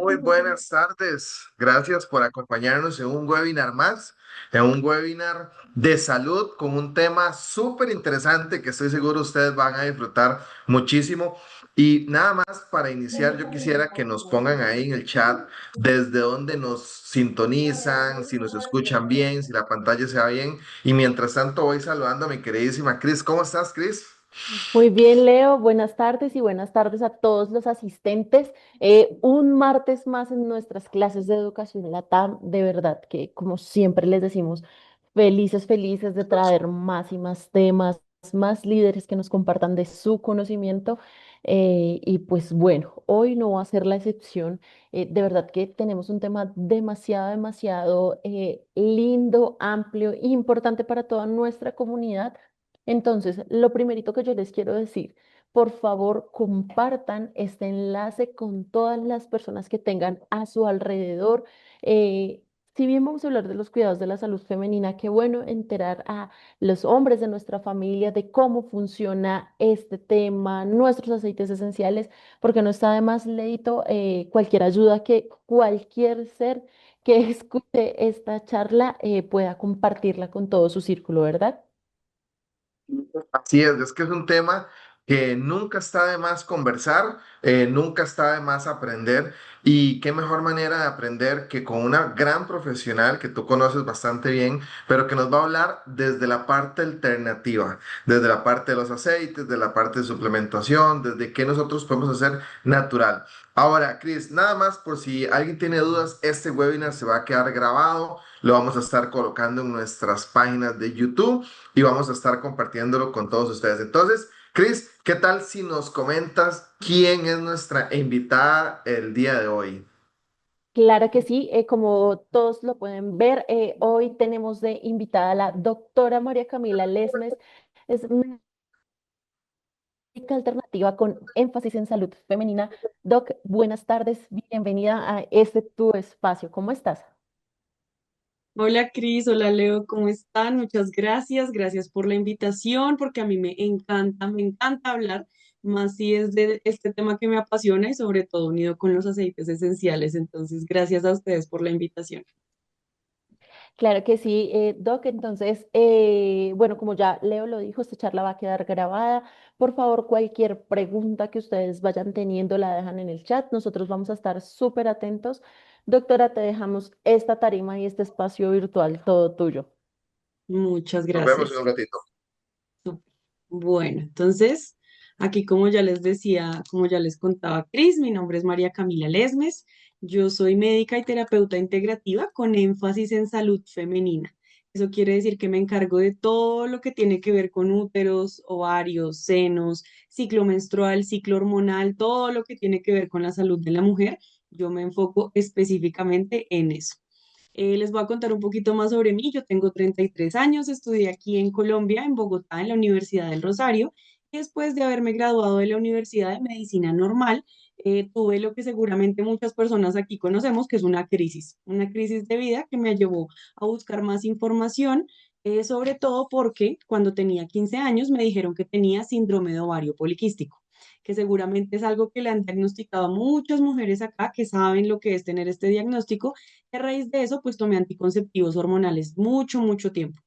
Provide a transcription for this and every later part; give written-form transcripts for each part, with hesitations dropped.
Muy buenas tardes. Gracias por acompañarnos en un webinar más, en un webinar de salud con un tema súper interesante que estoy seguro ustedes van a disfrutar muchísimo. Y nada más para iniciar, yo quisiera que nos pongan ahí en el chat desde dónde nos sintonizan, si nos escuchan bien, si la pantalla se ve bien. Y mientras tanto voy saludando a mi queridísima Cris. ¿Cómo estás, Cris? Muy bien, Leo. Buenas tardes y buenas tardes a todos los asistentes. Un martes más en nuestras clases de educación LATAM. De verdad que, como siempre les decimos, felices, felices de traer más y más temas, más líderes que nos compartan de su conocimiento. Y pues bueno, hoy no va a ser la excepción. De verdad que tenemos un tema demasiado, demasiado lindo, amplio e importante para toda nuestra comunidad. Entonces, lo primerito que yo les quiero decir, por favor, compartan este enlace con todas las personas que tengan a su alrededor. Eh, si bien vamos a hablar de los cuidados de la salud femenina, qué bueno enterar a los hombres de nuestra familia de cómo funciona este tema, nuestros aceites esenciales, porque no está de más, Leito, cualquier ayuda que cualquier ser que escuche esta charla pueda compartirla con todo su círculo, ¿verdad? Así es que es un tema que nunca está de más conversar, nunca está de más aprender y qué mejor manera de aprender que con una gran profesional que tú conoces bastante bien, pero que nos va a hablar desde la parte alternativa, desde la parte de los aceites, de la parte de suplementación, desde qué nosotros podemos hacer natural. Ahora, Cris, nada más por si alguien tiene dudas, este webinar se va a quedar grabado, lo vamos a estar colocando en nuestras páginas de YouTube y vamos a estar compartiéndolo con todos ustedes. Entonces, Chris, ¿qué tal si nos comentas quién es nuestra invitada el día de hoy? Claro que sí, como todos lo pueden ver, hoy tenemos de invitada a la doctora María Camila Lesmes, es médica alternativa con énfasis en salud femenina. Doc, buenas tardes, bienvenida a este tu espacio, ¿cómo estás? Hola Cris, hola Leo, ¿cómo están? Muchas gracias, gracias por la invitación, porque a mí me encanta hablar, más si es de este tema que me apasiona y sobre todo unido con los aceites esenciales. Entonces, gracias a ustedes por la invitación. Claro que sí, Doc. Entonces, bueno, como ya Leo lo dijo, esta charla va a quedar grabada. Por favor, cualquier pregunta que ustedes vayan teniendo la dejan en el chat. Nosotros vamos a estar súper atentos. Doctora, te dejamos esta tarima y este espacio virtual todo tuyo. Muchas Nos vemos en un gracias. ratito. Súper. Bueno, entonces, aquí como ya les decía, como ya les contaba Cris, mi nombre es María Camila Lesmes. Yo soy médica y terapeuta integrativa con énfasis en salud femenina. Eso quiere decir que me encargo de todo lo que tiene que ver con úteros, ovarios, senos, ciclo menstrual, ciclo hormonal, todo lo que tiene que ver con la salud de la mujer. Yo me enfoco específicamente en eso. Les voy a contar un poquito más sobre mí. Yo tengo 33 años, estudié aquí en Colombia, en Bogotá, en la Universidad del Rosario. Y después de haberme graduado de la Universidad de Medicina Normal, tuve lo que seguramente muchas personas aquí conocemos, que es una crisis de vida que me llevó a buscar más información, sobre todo porque cuando tenía 15 años me dijeron que tenía síndrome de ovario poliquístico, que seguramente es algo que le han diagnosticado a muchas mujeres acá que saben lo que es tener este diagnóstico. A raíz de eso, pues tomé anticonceptivos hormonales mucho, mucho tiempo.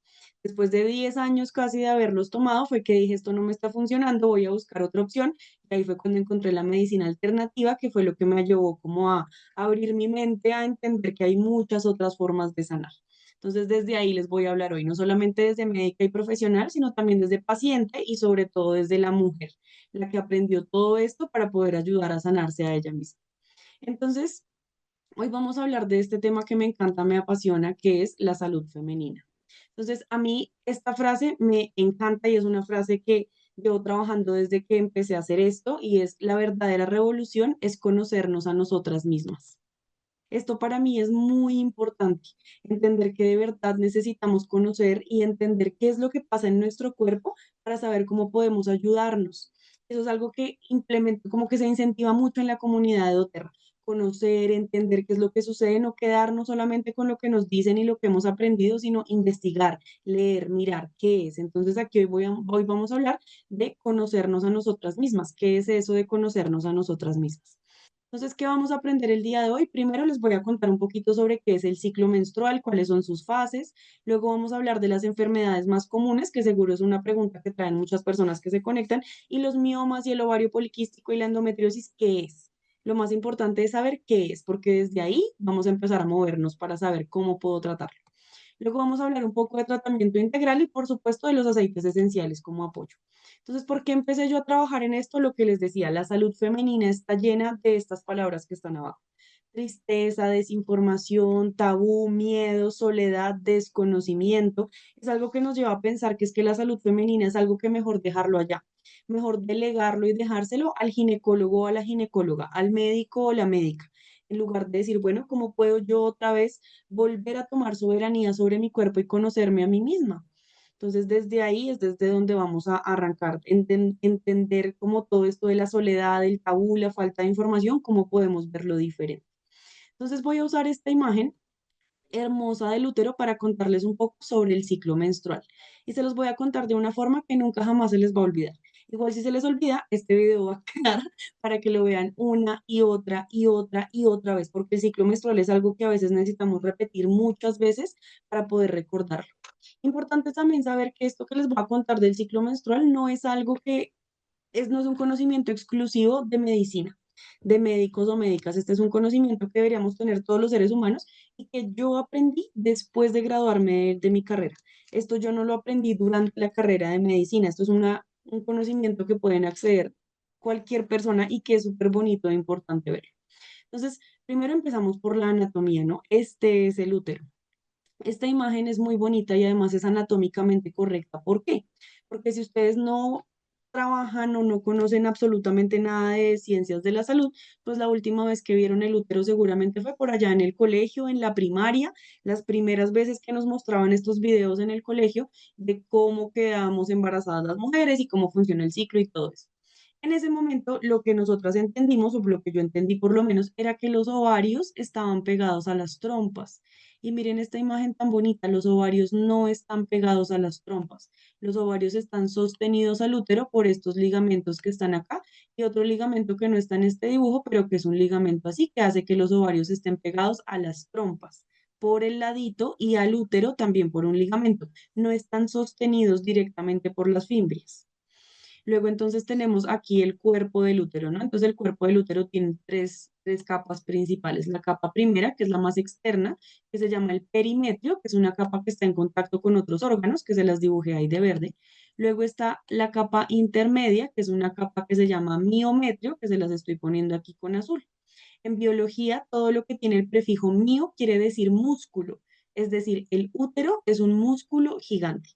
Después de 10 años casi de haberlos tomado, fue que dije, esto no me está funcionando, voy a buscar otra opción. Y ahí fue cuando encontré la medicina alternativa, que fue lo que me llevó como a abrir mi mente, a entender que hay muchas otras formas de sanar. Entonces, desde ahí les voy a hablar hoy, no solamente desde médica y profesional, sino también desde paciente y sobre todo desde la mujer, la que aprendió todo esto para poder ayudar a sanarse a ella misma. Entonces, hoy vamos a hablar de este tema que me encanta, me apasiona, que es la salud femenina. Entonces, a mí esta frase me encanta y es una frase que llevo trabajando desde que empecé a hacer esto y es la verdadera revolución es conocernos a nosotras mismas. Esto para mí es muy importante, entender que de verdad necesitamos conocer y entender qué es lo que pasa en nuestro cuerpo para saber cómo podemos ayudarnos. Eso es algo que implemento, como que se incentiva mucho en la comunidad de doTERRA. Conocer, entender qué es lo que sucede, no quedarnos solamente con lo que nos dicen y lo que hemos aprendido, sino investigar, leer, mirar qué es. Entonces aquí hoy vamos a hablar de conocernos a nosotras mismas. ¿Qué es eso de conocernos a nosotras mismas? Entonces, ¿qué vamos a aprender el día de hoy? Primero les voy a contar un poquito sobre qué es el ciclo menstrual, cuáles son sus fases. Luego vamos a hablar de las enfermedades más comunes, que seguro es una pregunta que traen muchas personas que se conectan, y los miomas y el ovario poliquístico y la endometriosis, ¿qué es? Lo más importante es saber qué es, porque desde ahí vamos a empezar a movernos para saber cómo puedo tratarlo. Luego vamos a hablar un poco de tratamiento integral y por supuesto de los aceites esenciales como apoyo. Entonces, ¿por qué empecé yo a trabajar en esto? Lo que les decía, la salud femenina está llena de estas palabras que están abajo. Tristeza, desinformación, tabú, miedo, soledad, desconocimiento. Es algo que nos lleva a pensar que es que la salud femenina es algo que mejor dejarlo allá, mejor delegarlo y dejárselo al ginecólogo o a la ginecóloga, al médico o la médica, en lugar de decir, bueno, ¿cómo puedo yo otra vez volver a tomar soberanía sobre mi cuerpo y conocerme a mí misma? Entonces, desde ahí es desde donde vamos a arrancar, entender cómo todo esto de la soledad, el tabú, la falta de información, cómo podemos verlo diferente. Entonces, voy a usar esta imagen hermosa del útero para contarles un poco sobre el ciclo menstrual. Y se los voy a contar de una forma que nunca jamás se les va a olvidar. Igual si se les olvida, este video va a quedar para que lo vean una y otra y otra y otra vez, porque el ciclo menstrual es algo que a veces necesitamos repetir muchas veces para poder recordarlo. Importante también saber que esto que les voy a contar del ciclo menstrual no es algo que no es un conocimiento exclusivo de medicina, de médicos o médicas. Este es un conocimiento que deberíamos tener todos los seres humanos y que yo aprendí después de graduarme de mi carrera. Esto yo no lo aprendí durante la carrera de medicina. Esto es un conocimiento que pueden acceder cualquier persona y que es súper bonito e importante ver. Entonces, primero empezamos por la anatomía, ¿no? Este es el útero. Esta imagen es muy bonita y además es anatómicamente correcta. ¿Por qué? Porque si ustedes no trabajan o no conocen absolutamente nada de ciencias de la salud, pues la última vez que vieron el útero seguramente fue por allá en el colegio, en la primaria, las primeras veces que nos mostraban estos videos en el colegio de cómo quedamos embarazadas las mujeres y cómo funciona el ciclo y todo eso. En ese momento, lo que nosotras entendimos, o lo que yo entendí por lo menos, era que los ovarios estaban pegados a las trompas. Y miren esta imagen tan bonita, los ovarios no están pegados a las trompas. Los ovarios están sostenidos al útero por estos ligamentos que están acá y otro ligamento que no está en este dibujo, pero que es un ligamento así que hace que los ovarios estén pegados a las trompas por el ladito y al útero también por un ligamento. No están sostenidos directamente por las fimbrias. Luego entonces tenemos aquí el cuerpo del útero, ¿no? Entonces el cuerpo del útero tiene tres capas principales. La capa primera, que es la más externa, que se llama el perimetrio, que es una capa que está en contacto con otros órganos, que se las dibujé ahí de verde. Luego está la capa intermedia, que es una capa que se llama miometrio, que se las estoy poniendo aquí con azul. En biología, todo lo que tiene el prefijo mio quiere decir músculo, es decir, el útero es un músculo gigante.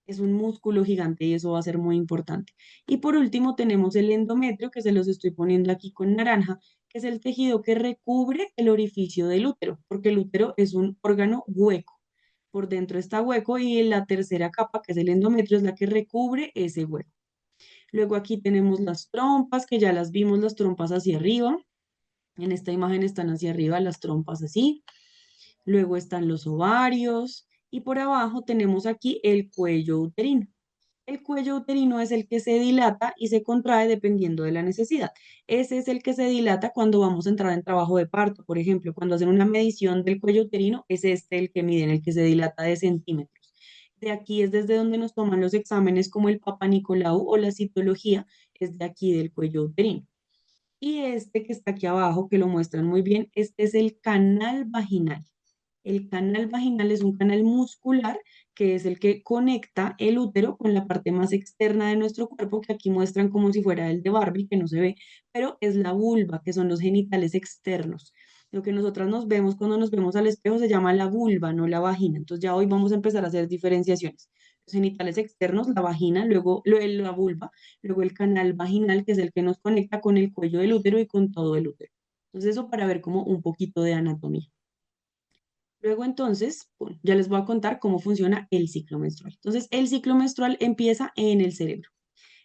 Es un músculo gigante y eso va a ser muy importante. Y por último tenemos el endometrio, que se los estoy poniendo aquí con naranja, que es el tejido que recubre el orificio del útero, porque el útero es un órgano hueco. Por dentro está hueco y la tercera capa, que es el endometrio, es la que recubre ese hueco. Luego aquí tenemos las trompas, que ya las vimos, las trompas hacia arriba. En esta imagen están hacia arriba las trompas así. Luego están los ovarios y por abajo tenemos aquí el cuello uterino. El cuello uterino es el que se dilata y se contrae dependiendo de la necesidad. Ese es el que se dilata cuando vamos a entrar en trabajo de parto, por ejemplo, cuando hacen una medición del cuello uterino, es este el que miden, el que se dilata de centímetros. De aquí es desde donde nos toman los exámenes como el Papa Nicolau o la citología, es de aquí del cuello uterino. Y este que está aquí abajo, que lo muestran muy bien, este es el canal vaginal. El canal vaginal es un canal muscular que es el que conecta el útero con la parte más externa de nuestro cuerpo, que aquí muestran como si fuera el de Barbie, que no se ve, pero es la vulva, que son los genitales externos. Lo que nosotras nos vemos cuando nos vemos al espejo se llama la vulva, no la vagina. Entonces ya hoy vamos a empezar a hacer diferenciaciones. Los genitales externos, la vagina, luego la vulva, luego el canal vaginal, que es el que nos conecta con el cuello del útero y con todo el útero. Entonces eso para ver como un poquito de anatomía. Luego entonces, bueno, ya les voy a contar cómo funciona el ciclo menstrual. Entonces, el ciclo menstrual empieza en el cerebro.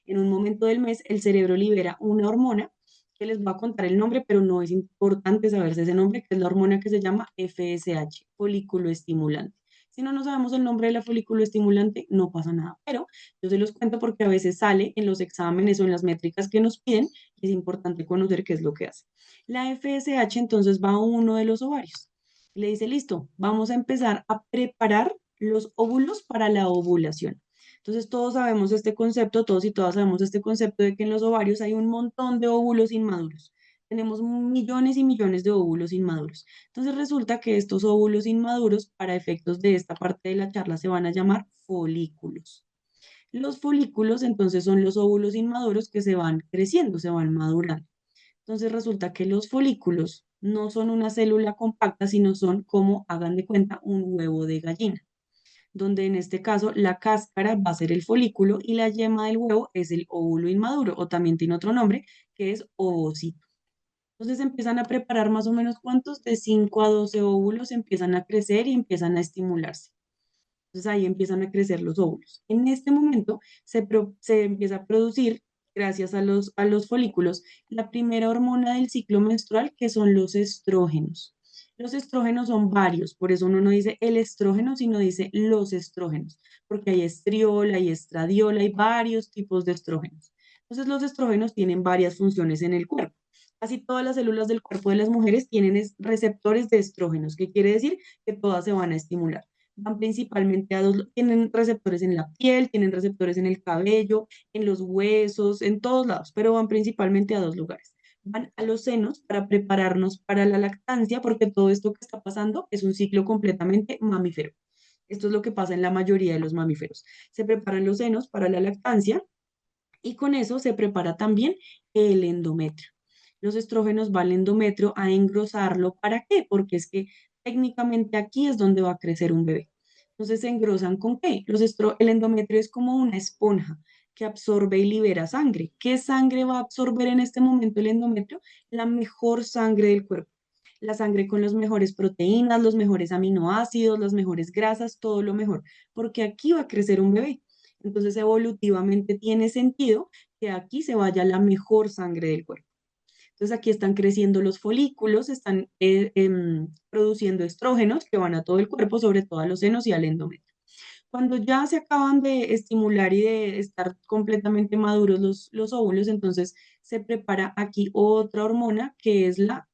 En un momento del mes, el cerebro libera una hormona que les voy a contar el nombre, pero no es importante saberse ese nombre, que es la hormona que se llama FSH, folículo estimulante. Si no nos sabemos el nombre de la folículo estimulante, no pasa nada. Pero yo se los cuento porque a veces sale en los exámenes o en las métricas que nos piden y es importante conocer qué es lo que hace. La FSH entonces va a uno de los ovarios. Le dice, listo, vamos a empezar a preparar los óvulos para la ovulación. Entonces todos sabemos este concepto, todos y todas sabemos este concepto de que en los ovarios hay un montón de óvulos inmaduros. Tenemos millones y millones de óvulos inmaduros. Entonces resulta que estos óvulos inmaduros, para efectos de esta parte de la charla, se van a llamar folículos. Los folículos entonces son los óvulos inmaduros que se van creciendo, se van madurando. Entonces resulta que los folículos no son una célula compacta, sino son como, hagan de cuenta, un huevo de gallina, donde en este caso la cáscara va a ser el folículo y la yema del huevo es el óvulo inmaduro, o también tiene otro nombre, que es ovocito. Entonces empiezan a preparar más o menos cuántos, de 5 a 12 óvulos empiezan a crecer y empiezan a estimularse. Entonces ahí empiezan a crecer los óvulos. En este momento se empieza a producir, gracias a los folículos, la primera hormona del ciclo menstrual, que son los estrógenos. Los estrógenos son varios, por eso uno no dice el estrógeno, sino dice los estrógenos, porque hay estriol, hay estradiol, hay varios tipos de estrógenos. Entonces los estrógenos tienen varias funciones en el cuerpo. Casi todas las células del cuerpo de las mujeres tienen receptores de estrógenos, que quiere decir que todas se van a estimular. Van principalmente a dos, tienen receptores en la piel, tienen receptores en el cabello, en los huesos, en todos lados, pero van principalmente a dos lugares. Van a los senos para prepararnos para la lactancia, porque todo esto que está pasando es un ciclo completamente mamífero. Esto es lo que pasa en la mayoría de los mamíferos. Se preparan los senos para la lactancia y con eso se prepara también el endometrio. Los estrógenos van al endometrio a engrosarlo. ¿Para qué? Porque es que técnicamente aquí es donde va a crecer un bebé. Entonces se engrosan con qué? El endometrio es como una esponja que absorbe y libera sangre. ¿Qué sangre va a absorber en este momento el endometrio? La mejor sangre del cuerpo. La sangre con las mejores proteínas, los mejores aminoácidos, las mejores grasas, todo lo mejor, porque aquí va a crecer un bebé. Entonces, evolutivamente tiene sentido que aquí se vaya la mejor sangre del cuerpo. Entonces, aquí están creciendo los folículos, están produciendo estrógenos que van a todo el cuerpo, sobre todo a los senos y al endometrio. Cuando ya se acaban de estimular y de estar completamente maduros los óvulos, entonces se prepara aquí otra hormona que es la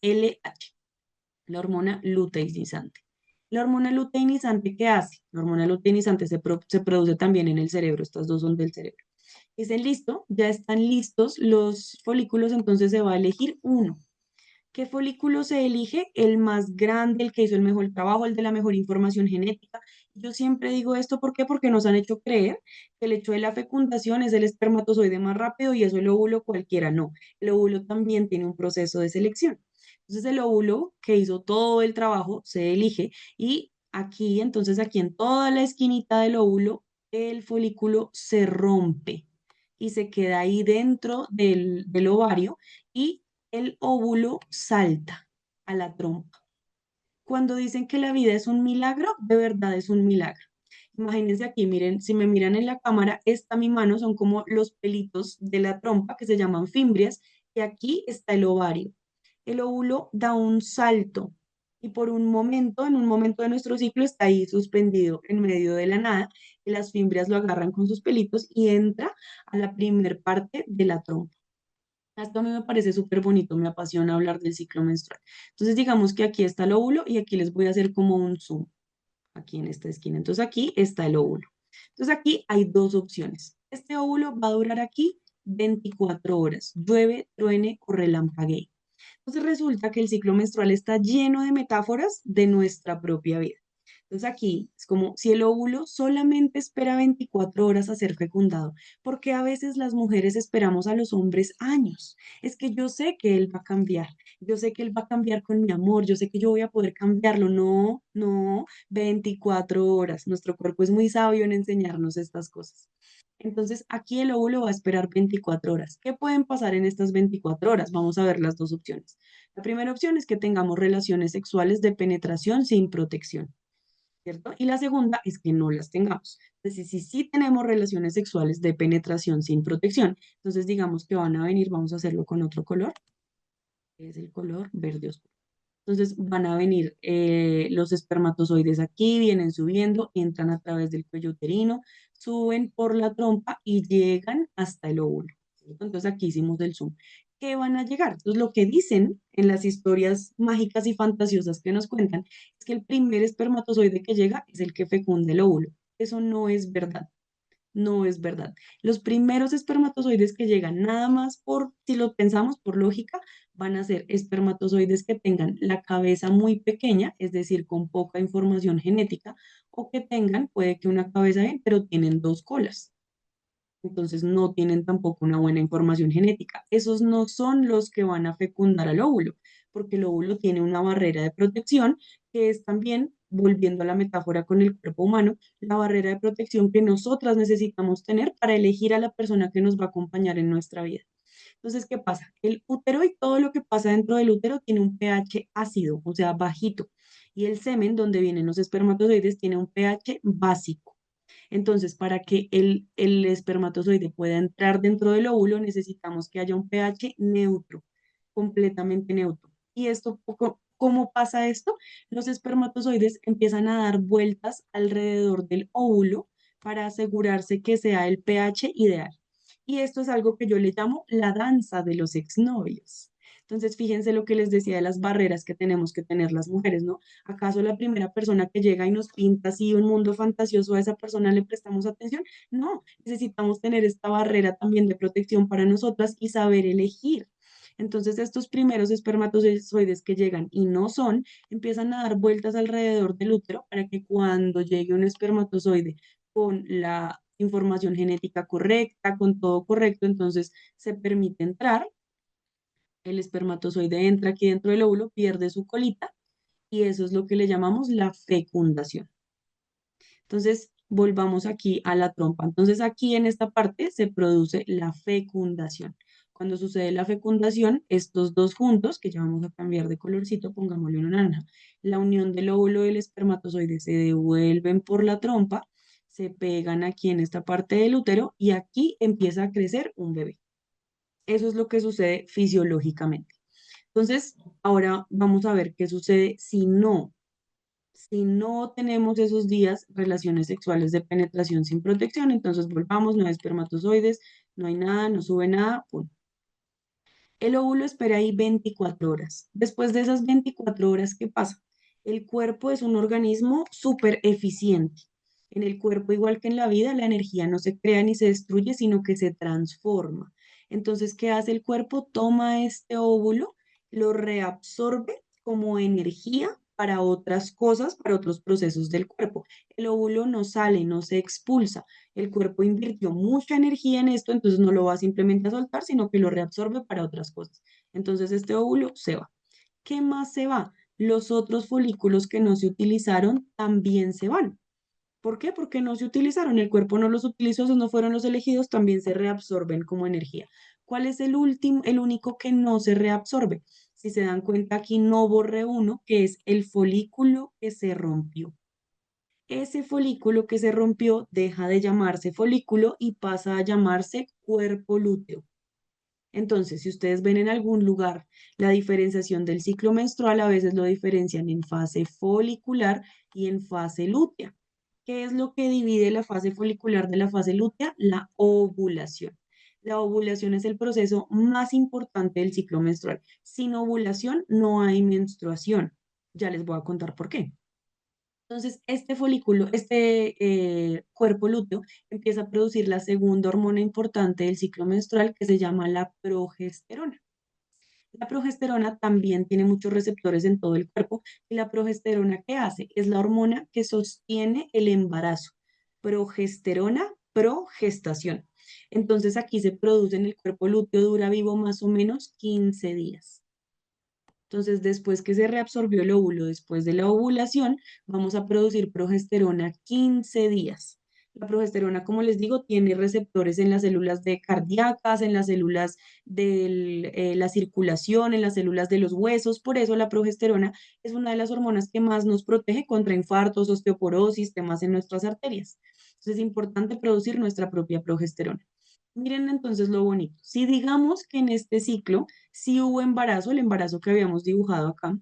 LH, la hormona luteinizante. La hormona luteinizante, ¿qué hace? La hormona luteinizante se produce también en el cerebro, estas dos son del cerebro. Dicen, listo, ya están listos los folículos, entonces se va a elegir uno. ¿Qué folículo se elige? El más grande, el que hizo el mejor trabajo, el de la mejor información genética. Yo siempre digo esto, ¿por qué? Porque nos han hecho creer que el hecho de la fecundación es el espermatozoide más rápido y eso el óvulo cualquiera no. El óvulo también tiene un proceso de selección. Entonces el óvulo que hizo todo el trabajo se elige y aquí, entonces aquí en toda la esquinita del óvulo, el folículo se rompe y se queda ahí dentro del ovario y el óvulo salta a la trompa. Cuando dicen que la vida es un milagro, de verdad es un milagro. Imagínense aquí, miren, si me miran en la cámara, esta mi mano son como los pelitos de la trompa que se llaman fimbrias y aquí está el ovario. El óvulo da un salto y por un momento, en un momento de nuestro ciclo, está ahí suspendido en medio de la nada y las fimbrias lo agarran con sus pelitos y entra a la primer parte de la trompa. Esto a mí me parece súper bonito, me apasiona hablar del ciclo menstrual. Entonces, digamos que aquí está el óvulo y aquí les voy a hacer como un zoom, aquí en esta esquina. Entonces, aquí está el óvulo. Entonces, aquí hay dos opciones. Este óvulo va a durar aquí 24 horas, llueve, truene o relampaguee. Entonces, resulta que el ciclo menstrual está lleno de metáforas de nuestra propia vida. Entonces aquí es como si el óvulo solamente espera 24 horas a ser fecundado, porque a veces las mujeres esperamos a los hombres años. Es que yo sé que él va a cambiar, yo sé que él va a cambiar con mi amor, yo sé que yo voy a poder cambiarlo. No, no, 24 horas. Nuestro cuerpo es muy sabio en enseñarnos estas cosas. Entonces, aquí el óvulo va a esperar 24 horas. ¿Qué pueden pasar en estas 24 horas? Vamos a ver las dos opciones. La primera opción es que tengamos relaciones sexuales de penetración sin protección. ¿Cierto? Y la segunda es que no las tengamos. Entonces, si sí tenemos relaciones sexuales de penetración sin protección, entonces digamos que van a venir, vamos a hacerlo con otro color, que es el color verde oscuro. Entonces van a venir los espermatozoides aquí, vienen subiendo, entran a través del cuello uterino, suben por la trompa y llegan hasta el óvulo. ¿Cierto? Entonces aquí hicimos el zoom. ¿Qué van a llegar? Entonces lo que dicen en las historias mágicas y fantasiosas que nos cuentan es que el primer espermatozoide que llega es el que fecunda el óvulo. Eso no es verdad. No es verdad. Los primeros espermatozoides que llegan, nada más por, si lo pensamos por lógica, van a ser espermatozoides que tengan la cabeza muy pequeña, es decir, con poca información genética, o que tengan, puede que una cabeza bien, pero tienen dos colas. Entonces no tienen tampoco una buena información genética. Esos no son los que van a fecundar al óvulo, porque el óvulo tiene una barrera de protección que es también, volviendo a la metáfora con el cuerpo humano, la barrera de protección que nosotras necesitamos tener para elegir a la persona que nos va a acompañar en nuestra vida. Entonces, ¿qué pasa? El útero y todo lo que pasa dentro del útero tiene un pH ácido, o sea, bajito, y el semen, donde vienen los espermatozoides, tiene un pH básico. Entonces, para que el espermatozoide pueda entrar dentro del óvulo, necesitamos que haya un pH neutro, completamente neutro. ¿Y esto, cómo pasa esto? Los espermatozoides empiezan a dar vueltas alrededor del óvulo para asegurarse que sea el pH ideal. Y esto es algo que yo le llamo la danza de los exnovios. Entonces, fíjense lo que les decía de las barreras que tenemos que tener las mujeres, ¿no? ¿Acaso la primera persona que llega y nos pinta así un mundo fantasioso a esa persona le prestamos atención? No, necesitamos tener esta barrera también de protección para nosotras y saber elegir. Entonces, estos primeros espermatozoides que llegan y no son, empiezan a dar vueltas alrededor del útero para que cuando llegue un espermatozoide con la información genética correcta, con todo correcto, entonces se permite entrar. El espermatozoide entra aquí dentro del óvulo, pierde su colita y eso es lo que le llamamos la fecundación. Entonces, volvamos aquí a la trompa. Entonces, aquí en esta parte se produce la fecundación. Cuando sucede la fecundación, estos dos juntos, que ya vamos a cambiar de colorcito, pongámosle una naranja, la unión del óvulo y el espermatozoide se devuelven por la trompa, se pegan aquí en esta parte del útero y aquí empieza a crecer un bebé. Eso es lo que sucede fisiológicamente. Entonces, ahora vamos a ver qué sucede si no tenemos esos días relaciones sexuales de penetración sin protección. Entonces, volvamos, no hay espermatozoides, no hay nada, no sube nada, pum. El óvulo espera ahí 24 horas. Después de esas 24 horas, ¿qué pasa? El cuerpo es un organismo súper eficiente. En el cuerpo, igual que en la vida, la energía no se crea ni se destruye, sino que se transforma. Entonces, ¿qué hace el cuerpo? Toma este óvulo, lo reabsorbe como energía para otras cosas, para otros procesos del cuerpo. El óvulo no sale, no se expulsa. El cuerpo invirtió mucha energía en esto, entonces no lo va simplemente a soltar, sino que lo reabsorbe para otras cosas. Entonces este óvulo se va. ¿Qué más se va? Los otros folículos que no se utilizaron también se van. ¿Por qué? Porque no se utilizaron, el cuerpo no los utilizó, esos no fueron los elegidos, también se reabsorben como energía. ¿Cuál es el último, el único que no se reabsorbe? Si se dan cuenta aquí no borré uno, que es el folículo que se rompió. Ese folículo que se rompió deja de llamarse folículo y pasa a llamarse cuerpo lúteo. Entonces, si ustedes ven en algún lugar la diferenciación del ciclo menstrual, a veces lo diferencian en fase folicular y en fase lútea. ¿Qué es lo que divide la fase folicular de la fase lútea? La ovulación. La ovulación es el proceso más importante del ciclo menstrual. Sin ovulación no hay menstruación. Ya les voy a contar por qué. Entonces, este folículo, cuerpo lúteo, empieza a producir la segunda hormona importante del ciclo menstrual que se llama la progesterona. La progesterona también tiene muchos receptores en todo el cuerpo y la progesterona, ¿qué hace? Es la hormona que sostiene el embarazo. Progesterona, progestación. Entonces, aquí se produce en el cuerpo lúteo, dura vivo más o menos 15 días. Entonces, después que se reabsorbió el óvulo, después de la ovulación, vamos a producir progesterona 15 días. La progesterona, como les digo, tiene receptores en las células de cardíacas, en las células de la circulación, en las células de los huesos. Por eso la progesterona es una de las hormonas que más nos protege contra infartos, osteoporosis, temas en nuestras arterias. Entonces, es importante producir nuestra propia progesterona. Miren entonces lo bonito. Si digamos que en este ciclo si hubo embarazo, el embarazo que habíamos dibujado acá,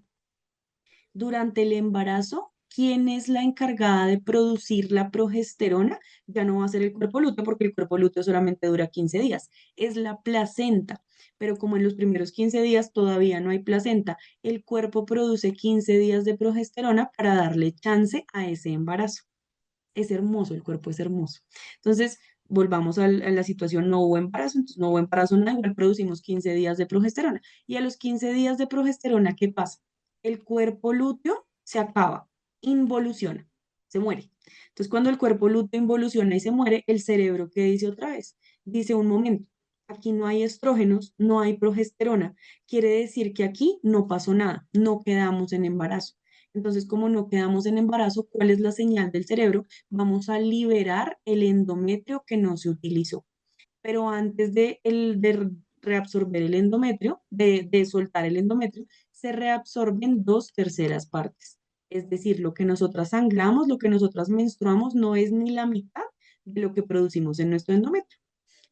Durante el embarazo, ¿quién es la encargada de producir la progesterona? Ya no va a ser el cuerpo lúteo porque el cuerpo lúteo solamente dura 15 días, es la placenta. Pero como en los primeros 15 días todavía no hay placenta, el cuerpo produce 15 días de progesterona para darle chance a ese embarazo. Es hermoso, el cuerpo es hermoso. Entonces, volvamos a la situación, no hubo embarazo, entonces no hubo embarazo, nada, igual producimos 15 días de progesterona. Y a los 15 días de progesterona, ¿qué pasa? El cuerpo lúteo se acaba, involuciona, se muere. Entonces, cuando el cuerpo lúteo involuciona y se muere, el cerebro, ¿qué dice otra vez? Dice un momento, aquí no hay estrógenos, no hay progesterona, quiere decir que aquí no pasó nada, no quedamos en embarazo. Entonces, como no quedamos en embarazo, ¿cuál es la señal del cerebro? Vamos a liberar el endometrio que no se utilizó. Pero antes de reabsorber el endometrio, de soltar el endometrio, se reabsorben dos terceras partes. Es decir, lo que nosotras sangramos, lo que nosotras menstruamos, no es ni la mitad de lo que producimos en nuestro endometrio.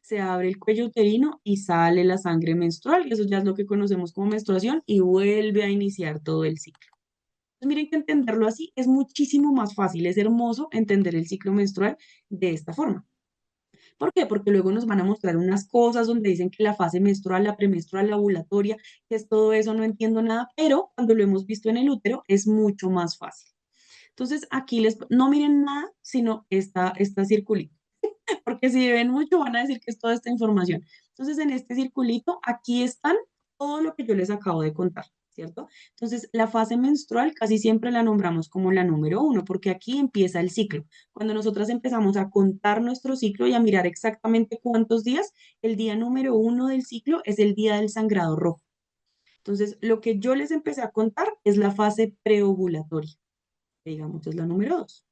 Se abre el cuello uterino y sale la sangre menstrual, y eso ya es lo que conocemos como menstruación, y vuelve a iniciar todo el ciclo. Entonces, miren que entenderlo así es muchísimo más fácil, es hermoso entender el ciclo menstrual de esta forma. ¿Por qué? Porque luego nos van a mostrar unas cosas donde dicen que la fase menstrual, la premenstrual, la ovulatoria, que es todo eso, no entiendo nada, pero cuando lo hemos visto en el útero es mucho más fácil. Entonces, aquí no miren nada, sino esta circulito, porque si ven mucho van a decir que es toda esta información. Entonces, en este circulito, aquí están todo lo que yo les acabo de contar, ¿cierto? Entonces, la fase menstrual casi siempre la nombramos como la número uno, porque aquí empieza el ciclo. Cuando nosotras empezamos a contar nuestro ciclo y a mirar exactamente cuántos días, el día número uno del ciclo es el día del sangrado rojo. Entonces, lo que yo les empecé a contar es la fase preovulatoria, que digamos es la número dos.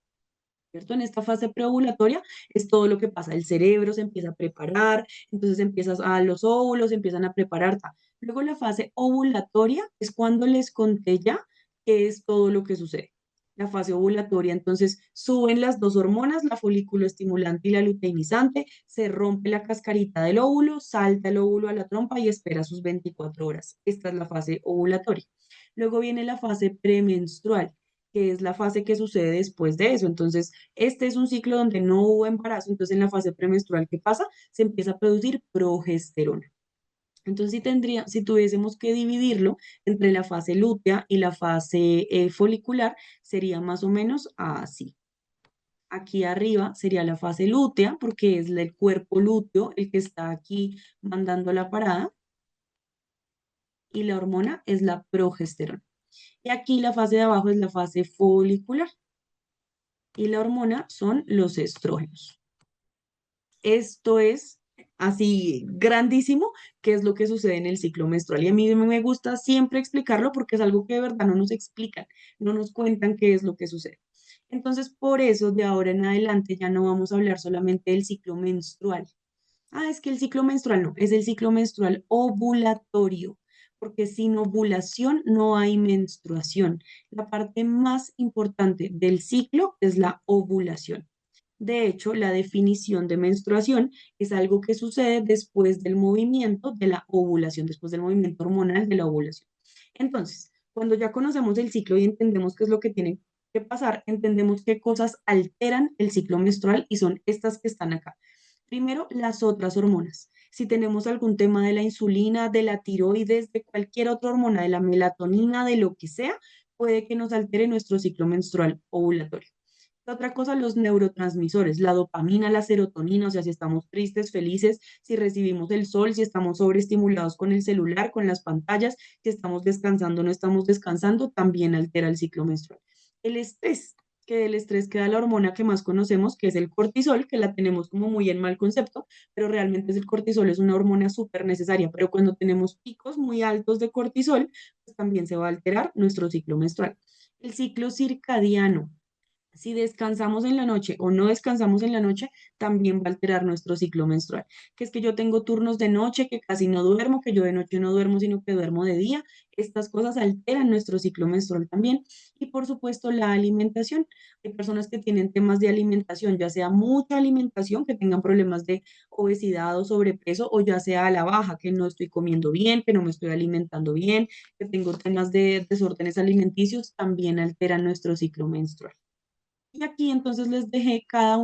¿Cierto? En esta fase preovulatoria es todo lo que pasa, el cerebro se empieza a preparar, entonces empiezas a los óvulos, se empiezan a preparar. Luego la fase ovulatoria es cuando les conté ya qué es todo lo que sucede. La fase ovulatoria, entonces suben las dos hormonas, la folículo estimulante y la luteinizante, se rompe la cascarita del óvulo, salta el óvulo a la trompa y espera sus 24 horas. Esta es la fase ovulatoria. Luego viene la fase premenstrual, que es la fase que sucede después de eso. Entonces, este es un ciclo donde no hubo embarazo, entonces en la fase premenstrual, ¿qué pasa? Se empieza a producir progesterona. Entonces, si tuviésemos que dividirlo entre la fase lútea y la fase folicular, sería más o menos así. Aquí arriba sería la fase lútea, porque es el cuerpo lúteo el que está aquí mandando la parada, y la hormona es la progesterona. Y aquí la fase de abajo es la fase folicular y la hormona son los estrógenos. Esto es así grandísimo, que es lo que sucede en el ciclo menstrual. Y a mí me gusta siempre explicarlo porque es algo que de verdad no nos explican, no nos cuentan qué es lo que sucede. Entonces, por eso de ahora en adelante ya no vamos a hablar solamente del ciclo menstrual. Ah, es que el ciclo menstrual no, es el ciclo menstrual ovulatorio, porque sin ovulación no hay menstruación. La parte más importante del ciclo es la ovulación. De hecho, la definición de menstruación es algo que sucede después del movimiento de la ovulación, después del movimiento hormonal de la ovulación. Entonces, cuando ya conocemos el ciclo y entendemos qué es lo que tiene que pasar, entendemos qué cosas alteran el ciclo menstrual y son estas que están acá. Primero, las otras hormonas. Si tenemos algún tema de la insulina, de la tiroides, de cualquier otra hormona, de la melatonina, de lo que sea, puede que nos altere nuestro ciclo menstrual ovulatorio. Otra cosa, los neurotransmisores, la dopamina, la serotonina, o sea, si estamos tristes, felices, si recibimos el sol, si estamos sobreestimulados con el celular, con las pantallas, si estamos descansando, no estamos descansando, también altera el ciclo menstrual. El estrés, que del estrés queda la hormona que más conocemos, que es el cortisol, que la tenemos como muy en mal concepto, pero realmente el cortisol es una hormona súper necesaria, pero cuando tenemos picos muy altos de cortisol, pues también se va a alterar nuestro ciclo menstrual. El ciclo circadiano. Si descansamos en la noche o no descansamos en la noche, también va a alterar nuestro ciclo menstrual. Que es que yo tengo turnos de noche, que casi no duermo, que yo de noche no duermo, sino que duermo de día. Estas cosas alteran nuestro ciclo menstrual también. Y por supuesto, la alimentación. Hay personas que tienen temas de alimentación, ya sea mucha alimentación, que tengan problemas de obesidad o sobrepeso, o ya sea a la baja, que no estoy comiendo bien, que no me estoy alimentando bien, que tengo temas de desórdenes alimenticios, también alteran nuestro ciclo menstrual. Y aquí entonces les dejé cada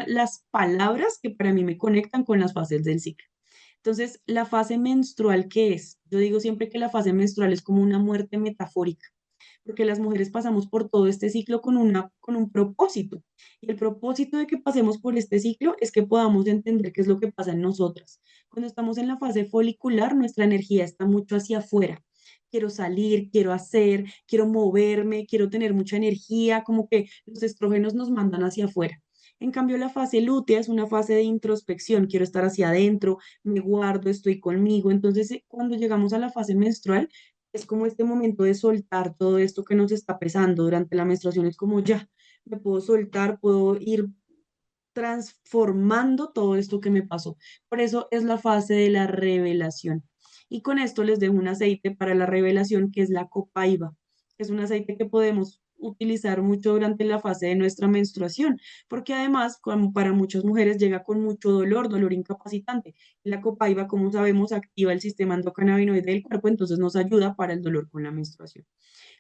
las palabras que para mí me conectan con las fases del ciclo. Entonces, la fase menstrual, ¿qué es? Yo digo siempre que la fase menstrual es como una muerte metafórica, porque las mujeres pasamos por todo este ciclo con un propósito. Y el propósito de que pasemos por este ciclo es que podamos entender qué es lo que pasa en nosotras. Cuando estamos en la fase folicular, nuestra energía está mucho hacia afuera. Quiero salir, quiero hacer, quiero moverme, quiero tener mucha energía, como que los estrógenos nos mandan hacia afuera. En cambio, la fase lútea es una fase de introspección, quiero estar hacia adentro, me guardo, estoy conmigo. Entonces, cuando llegamos a la fase menstrual, es como este momento de soltar todo esto que nos está pesando durante la menstruación. Es como ya, me puedo soltar, puedo ir transformando todo esto que me pasó. Por eso es la fase de la revelación. Y con esto les dejo un aceite para la revelación que es la copaiba. Es un aceite que podemos utilizar mucho durante la fase de nuestra menstruación, porque además, como para muchas mujeres, llega con mucho dolor, dolor incapacitante. La copaiba, como sabemos, activa el sistema endocannabinoide del cuerpo, entonces nos ayuda para el dolor con la menstruación.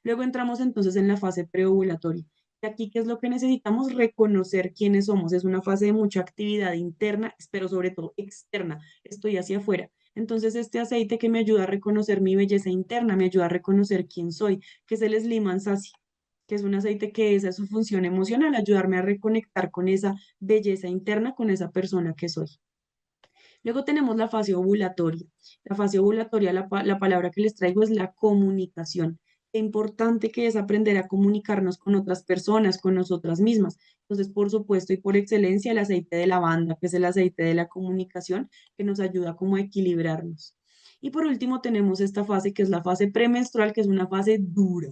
Luego entramos entonces en la fase preovulatoria. Y aquí, ¿qué es lo que necesitamos? Reconocer quiénes somos. Es una fase de mucha actividad interna, pero sobre todo externa. Estoy hacia afuera. Entonces, este aceite que me ayuda a reconocer mi belleza interna, me ayuda a reconocer quién soy, que es el Sliman Sassi, que es un aceite que esa es su función emocional, ayudarme a reconectar con esa belleza interna, con esa persona que soy. Luego tenemos la fase ovulatoria. La fase ovulatoria, la palabra que les traigo es la comunicación. Qué importante que es aprender a comunicarnos con otras personas, con nosotras mismas. Entonces, por supuesto y por excelencia, el aceite de lavanda, que es el aceite de la comunicación, que nos ayuda como a equilibrarnos. Y por último, tenemos esta fase que es la fase premenstrual, que es una fase dura,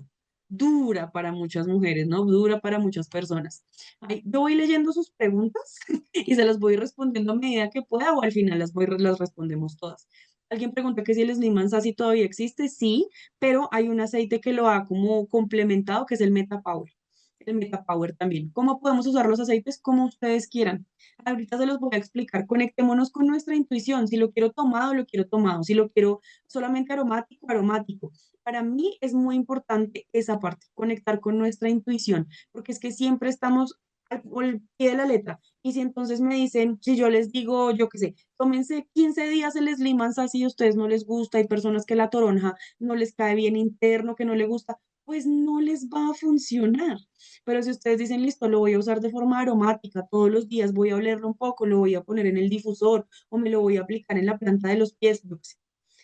dura para muchas mujeres, ¿no? Dura para muchas personas. Ay, yo voy leyendo sus preguntas y se las voy respondiendo a medida que pueda o al final las respondemos todas. Alguien pregunta que si el Sliman Sassy todavía existe, sí, pero hay un aceite que lo ha como complementado, que es el Metapower. El Metapower también. ¿Cómo podemos usar los aceites? Como ustedes quieran. Ahorita se los voy a explicar. Conectémonos con nuestra intuición. Si lo quiero tomado, lo quiero tomado. Si lo quiero solamente aromático, aromático. Para mí es muy importante esa parte, conectar con nuestra intuición, porque es que siempre estamos al pie de la letra. Y si entonces me dicen, si yo les digo, yo qué sé, tómense 15 días el Sliman así, a ustedes no les gusta, hay personas que la toronja no les cae bien interno, que no les gusta, pues no les va a funcionar. Pero si ustedes dicen, listo, lo voy a usar de forma aromática, todos los días voy a olerlo un poco, lo voy a poner en el difusor o me lo voy a aplicar en la planta de los pies, yo qué sé.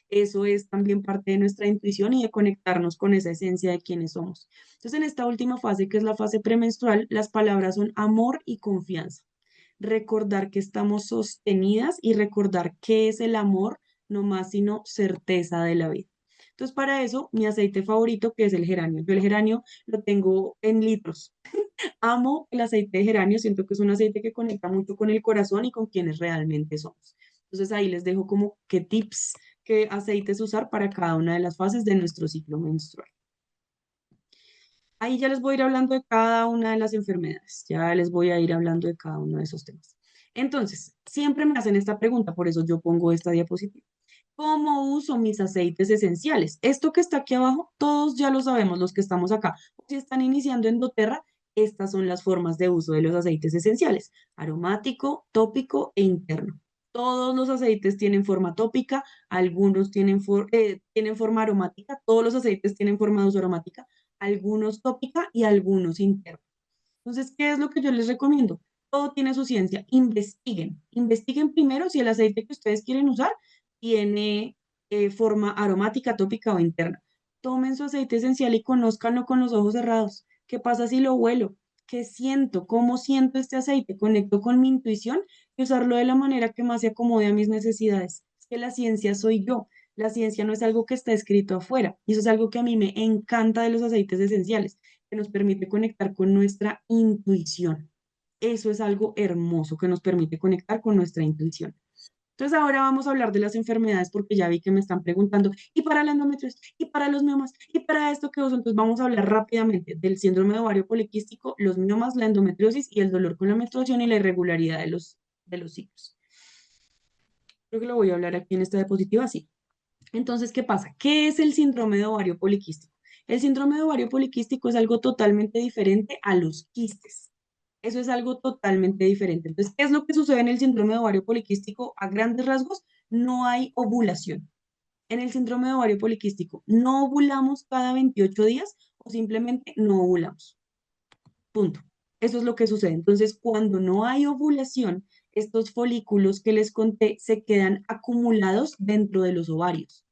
Eso es también parte de nuestra intuición y de conectarnos con esa esencia de quienes somos. Entonces, en esta última fase, que es la fase premenstrual, las palabras son amor y confianza. Recordar que estamos sostenidas y recordar qué es el amor, no más sino certeza de la vida. Entonces, para eso, mi aceite favorito, que es el geranio. Yo el geranio lo tengo en litros. Amo el aceite de geranio, siento que es un aceite que conecta mucho con el corazón y con quienes realmente somos. Entonces ahí les dejo como qué tips, qué aceites usar para cada una de las fases de nuestro ciclo menstrual. Ahí ya les voy a ir hablando de cada una de las enfermedades, ya les voy a ir hablando de cada uno de esos temas. Entonces, siempre me hacen esta pregunta, por eso yo pongo esta diapositiva. ¿Cómo uso mis aceites esenciales? Esto que está aquí abajo, todos ya lo sabemos, los que estamos acá. Si están iniciando en doTERRA, estas son las formas de uso de los aceites esenciales: aromático, tópico e interno. Todos los aceites tienen forma tópica, algunos tienen forma aromática, todos los aceites tienen forma de uso aromática, algunos tópica y algunos internos. Entonces, ¿qué es lo que yo les recomiendo? Todo tiene su ciencia. Investiguen. Investiguen primero si el aceite que ustedes quieren usar tiene forma aromática, tópica o interna. Tomen su aceite esencial y conózcanlo con los ojos cerrados. ¿Qué pasa si lo huelo? ¿Qué siento? ¿Cómo siento este aceite? Conecto con mi intuición y usarlo de la manera que más se acomode a mis necesidades. Es que la ciencia soy yo. La ciencia no es algo que está escrito afuera. Y eso es algo que a mí me encanta de los aceites esenciales, que nos permite conectar con nuestra intuición. Eso es algo hermoso que nos permite conectar con nuestra intuición. Entonces ahora vamos a hablar de las enfermedades porque ya vi que me están preguntando, ¿y para la endometriosis? ¿Y para los miomas? ¿Y para esto qué uso? Entonces vamos a hablar rápidamente del síndrome de ovario poliquístico, los miomas, la endometriosis y el dolor con la menstruación y la irregularidad de los ciclos. Creo que lo voy a hablar aquí en esta diapositiva así. Entonces, ¿qué pasa? ¿Qué es el síndrome de ovario poliquístico? El síndrome de ovario poliquístico es algo totalmente diferente a los quistes. Eso es algo totalmente diferente. Entonces, ¿qué es lo que sucede en el síndrome de ovario poliquístico? A grandes rasgos, no hay ovulación. En el síndrome de ovario poliquístico, no ovulamos cada 28 días o simplemente no ovulamos. Punto. Eso es lo que sucede. Entonces, cuando no hay ovulación, estos folículos que les conté se quedan acumulados dentro de los ovarios.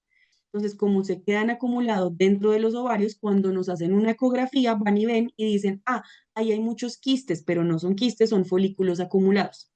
Entonces, como se quedan acumulados dentro de los ovarios, cuando nos hacen una ecografía, van y ven y dicen, ah, ahí hay muchos quistes, pero no son quistes, son folículos acumulados.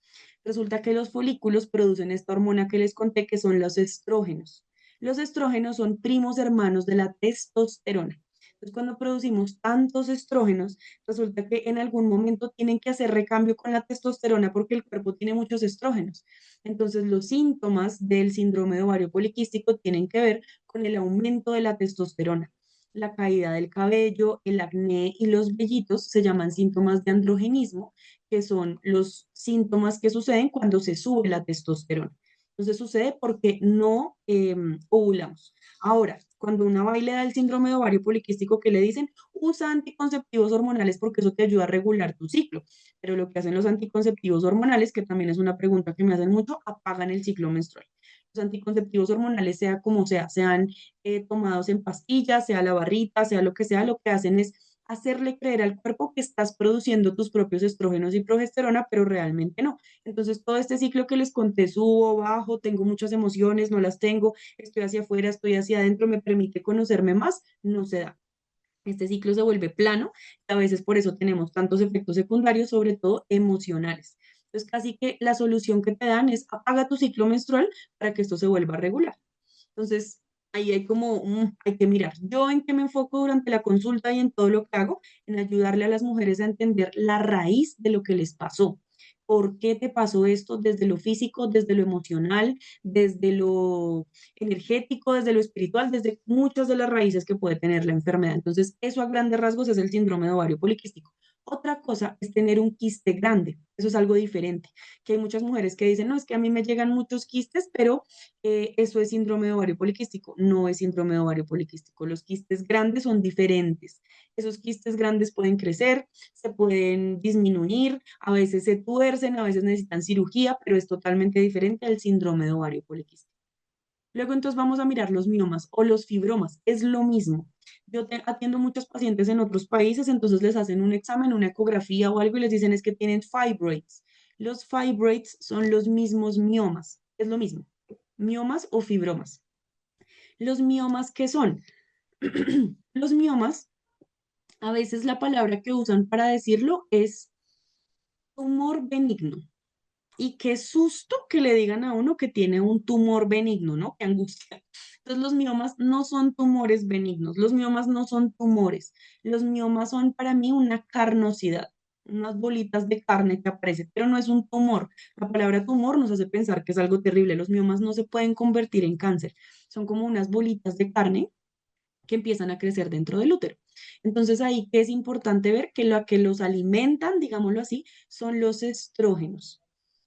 Resulta que los folículos producen esta hormona que les conté, que son los estrógenos. Los estrógenos son primos hermanos de la testosterona. Entonces, cuando producimos tantos estrógenos, resulta que en algún momento tienen que hacer recambio con la testosterona porque el cuerpo tiene muchos estrógenos. Entonces, los síntomas del síndrome de ovario poliquístico tienen que ver con el aumento de la testosterona. La caída del cabello, el acné y los vellitos se llaman síntomas de androgenismo, que son los síntomas que suceden cuando se sube la testosterona. Entonces sucede porque no ovulamos. Ahora, cuando una va y le da el síndrome de ovario poliquístico, que le dicen, usa anticonceptivos hormonales porque eso te ayuda a regular tu ciclo. Pero lo que hacen los anticonceptivos hormonales, que también es una pregunta que me hacen mucho, apagan el ciclo menstrual. Los anticonceptivos hormonales, sea como sea, sean tomados en pastillas, sea la barrita, sea lo que hacen es hacerle creer al cuerpo que estás produciendo tus propios estrógenos y progesterona, pero realmente no. Entonces, todo este ciclo que les conté, subo, bajo, tengo muchas emociones, no las tengo, estoy hacia afuera, estoy hacia adentro, me permite conocerme más, no se da. Este ciclo se vuelve plano, y a veces por eso tenemos tantos efectos secundarios, sobre todo emocionales. Entonces, casi que la solución que te dan es apaga tu ciclo menstrual para que esto se vuelva regular. Entonces, ahí hay como, hay que mirar. Yo en qué me enfoco durante la consulta y en todo lo que hago, en ayudarle a las mujeres a entender la raíz de lo que les pasó. ¿Por qué te pasó esto desde lo físico, desde lo emocional, desde lo energético, desde lo espiritual, desde muchas de las raíces que puede tener la enfermedad? Entonces, eso a grandes rasgos es el síndrome de ovario poliquístico. Otra cosa es tener un quiste grande. Eso es algo diferente. Que hay muchas mujeres que dicen, no, es que a mí me llegan muchos quistes, pero eso es síndrome de ovario poliquístico. No es síndrome de ovario poliquístico. Los quistes grandes son diferentes. Esos quistes grandes pueden crecer, se pueden disminuir, a veces se tuercen, a veces necesitan cirugía, pero es totalmente diferente al síndrome de ovario poliquístico. Luego entonces vamos a mirar los miomas o los fibromas. Es lo mismo. Atiendo muchos pacientes en otros países, entonces les hacen un examen, una ecografía o algo y les dicen es que tienen fibroids. Los fibroids son los mismos miomas. Es lo mismo miomas o fibromas. Los miomas, ¿qué son? Los miomas, a veces la palabra que usan para decirlo es tumor benigno. Y qué susto que le digan a uno que tiene un tumor benigno, ¿no? Qué angustia. Entonces los miomas no son tumores benignos, los miomas no son tumores. Los miomas son para mí una carnosidad, unas bolitas de carne que aparecen, pero no es un tumor. La palabra tumor nos hace pensar que es algo terrible. Los miomas no se pueden convertir en cáncer, son como unas bolitas de carne que empiezan a crecer dentro del útero. Entonces ahí que es importante ver que lo que los alimentan, digámoslo así, son los estrógenos.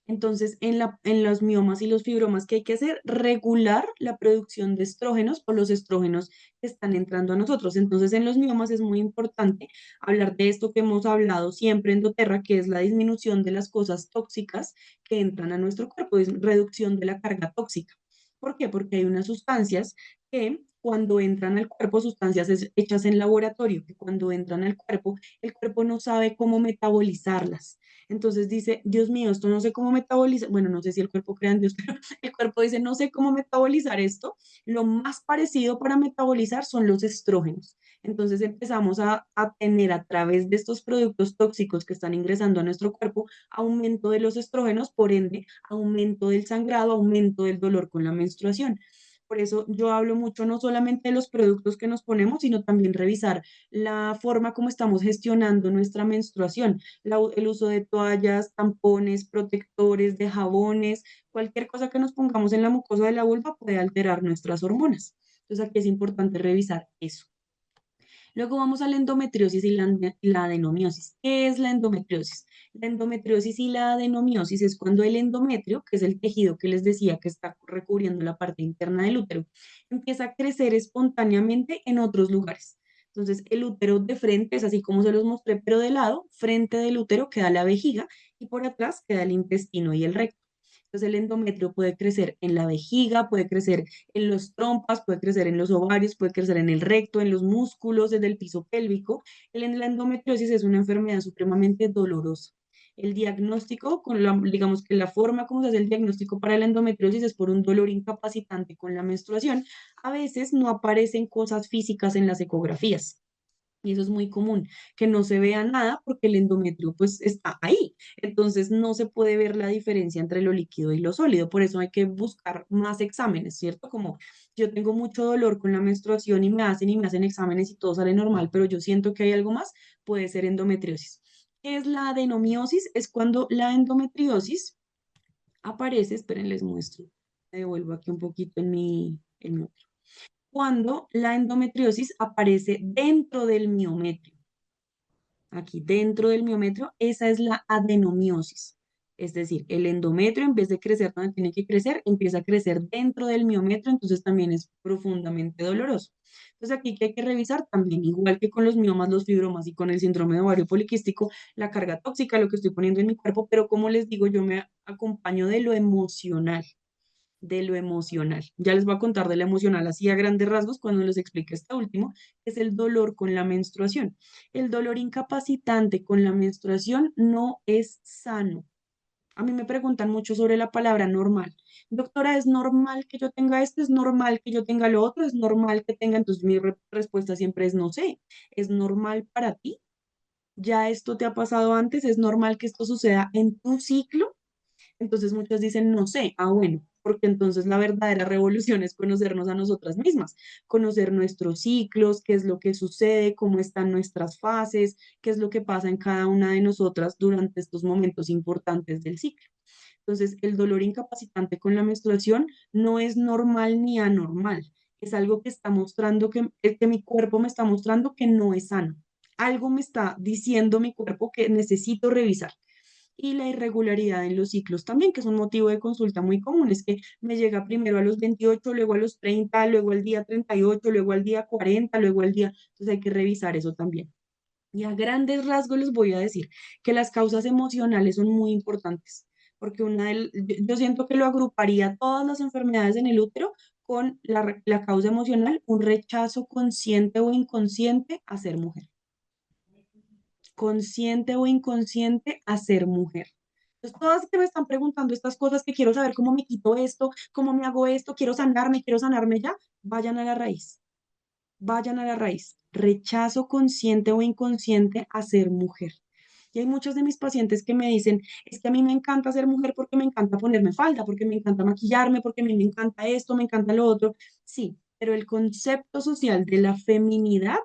Entonces, en los miomas y los fibromas, ¿qué hay que hacer? Regular la producción de estrógenos o los estrógenos que están entrando a nosotros. Entonces, en los miomas es muy importante hablar de esto que hemos hablado siempre en doTERRA, que es la disminución de las cosas tóxicas que entran a nuestro cuerpo, es reducción de la carga tóxica. ¿Por qué? Porque hay unas sustancias que cuando entran al cuerpo, sustancias hechas en laboratorio, que cuando entran al cuerpo, el cuerpo no sabe cómo metabolizarlas. Entonces dice, Dios mío, esto no sé cómo metabolizar. Bueno, no sé si el cuerpo crea en Dios, pero el cuerpo dice, no sé cómo metabolizar esto. Lo más parecido para metabolizar son los estrógenos. Entonces empezamos a tener a través de estos productos tóxicos que están ingresando a nuestro cuerpo, aumento de los estrógenos, por ende, aumento del sangrado, aumento del dolor con la menstruación. Por eso yo hablo mucho no solamente de los productos que nos ponemos, sino también revisar la forma como estamos gestionando nuestra menstruación, el uso de toallas, tampones, protectores, de jabones, cualquier cosa que nos pongamos en la mucosa de la vulva puede alterar nuestras hormonas. Entonces aquí es importante revisar eso. Luego vamos a la endometriosis y la adenomiosis. ¿Qué es la endometriosis? La endometriosis y la adenomiosis es cuando el endometrio, que es el tejido que les decía que está recubriendo la parte interna del útero, empieza a crecer espontáneamente en otros lugares. Entonces, el útero de frente es así como se los mostré, pero de lado, frente del útero queda la vejiga y por atrás queda el intestino y el recto. Entonces, el endometrio puede crecer en la vejiga, puede crecer en los trompas, puede crecer en los ovarios, puede crecer en el recto, en los músculos, desde el piso pélvico. La endometriosis es una enfermedad supremamente dolorosa. El diagnóstico, digamos que la forma como se hace el diagnóstico para la endometriosis es por un dolor incapacitante con la menstruación. A veces no aparecen cosas físicas en las ecografías. Y eso es muy común, que no se vea nada porque el endometrio pues está ahí. Entonces no se puede ver la diferencia entre lo líquido y lo sólido. Por eso hay que buscar más exámenes, ¿cierto? Como yo tengo mucho dolor con la menstruación y me hacen exámenes y todo sale normal, pero yo siento que hay algo más, puede ser endometriosis. ¿Qué es la adenomiosis? Es cuando la endometriosis aparece, esperen, les muestro. Me devuelvo aquí un poquito en mi cuando la endometriosis aparece dentro del miometrio. Aquí dentro del miometrio, esa es la adenomiosis. Es decir, el endometrio en vez de crecer donde tiene que crecer, empieza a crecer dentro del miometrio, entonces también es profundamente doloroso. Entonces aquí que hay que revisar también, igual que con los miomas, los fibromas y con el síndrome de ovario poliquístico, la carga tóxica, lo que estoy poniendo en mi cuerpo, pero como les digo, yo me acompaño de lo emocional, de lo emocional. Ya les voy a contar de lo emocional así a grandes rasgos cuando les explique este último, que es el dolor con la menstruación. El dolor incapacitante con la menstruación no es sano. A mí me preguntan mucho sobre la palabra normal. Doctora, ¿es normal que yo tenga esto? ¿Es normal que yo tenga lo otro? ¿Es normal que tenga? Entonces mi respuesta siempre es no sé. ¿Es normal para ti? ¿Ya esto te ha pasado antes? ¿Es normal que esto suceda en tu ciclo? Entonces muchos dicen, no sé, bueno, porque entonces la verdadera revolución es conocernos a nosotras mismas, conocer nuestros ciclos, qué es lo que sucede, cómo están nuestras fases, qué es lo que pasa en cada una de nosotras durante estos momentos importantes del ciclo. Entonces, el dolor incapacitante con la menstruación no es normal ni anormal, es algo que está mostrando que mi cuerpo me está mostrando que no es sano. Algo me está diciendo mi cuerpo que necesito revisar y la irregularidad en los ciclos también, que es un motivo de consulta muy común, es que me llega primero a los 28, luego a los 30, luego al día 38, luego al día 40, luego al día, entonces hay que revisar eso también. Y a grandes rasgos les voy a decir que las causas emocionales son muy importantes, porque yo siento que lo agruparía todas las enfermedades en el útero con la causa emocional, un rechazo consciente o inconsciente a ser mujer, consciente o inconsciente a ser mujer. Entonces, todas que me están preguntando estas cosas que quiero saber cómo me quito esto, cómo me hago esto, quiero sanarme ya, vayan a la raíz, vayan a la raíz. Rechazo consciente o inconsciente a ser mujer. Y hay muchos de mis pacientes que me dicen, es que a mí me encanta ser mujer porque me encanta ponerme falda, porque me encanta maquillarme, porque a mí me encanta esto, me encanta lo otro. Sí, pero el concepto social de la feminidad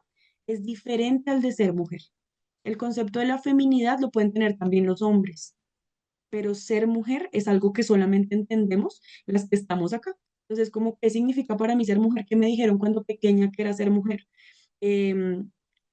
es diferente al de ser mujer. El concepto de la feminidad lo pueden tener también los hombres, pero ser mujer es algo que solamente entendemos las que estamos acá. Entonces, como, ¿qué significa para mí ser mujer? ¿Qué me dijeron cuando pequeña que era ser mujer? Em,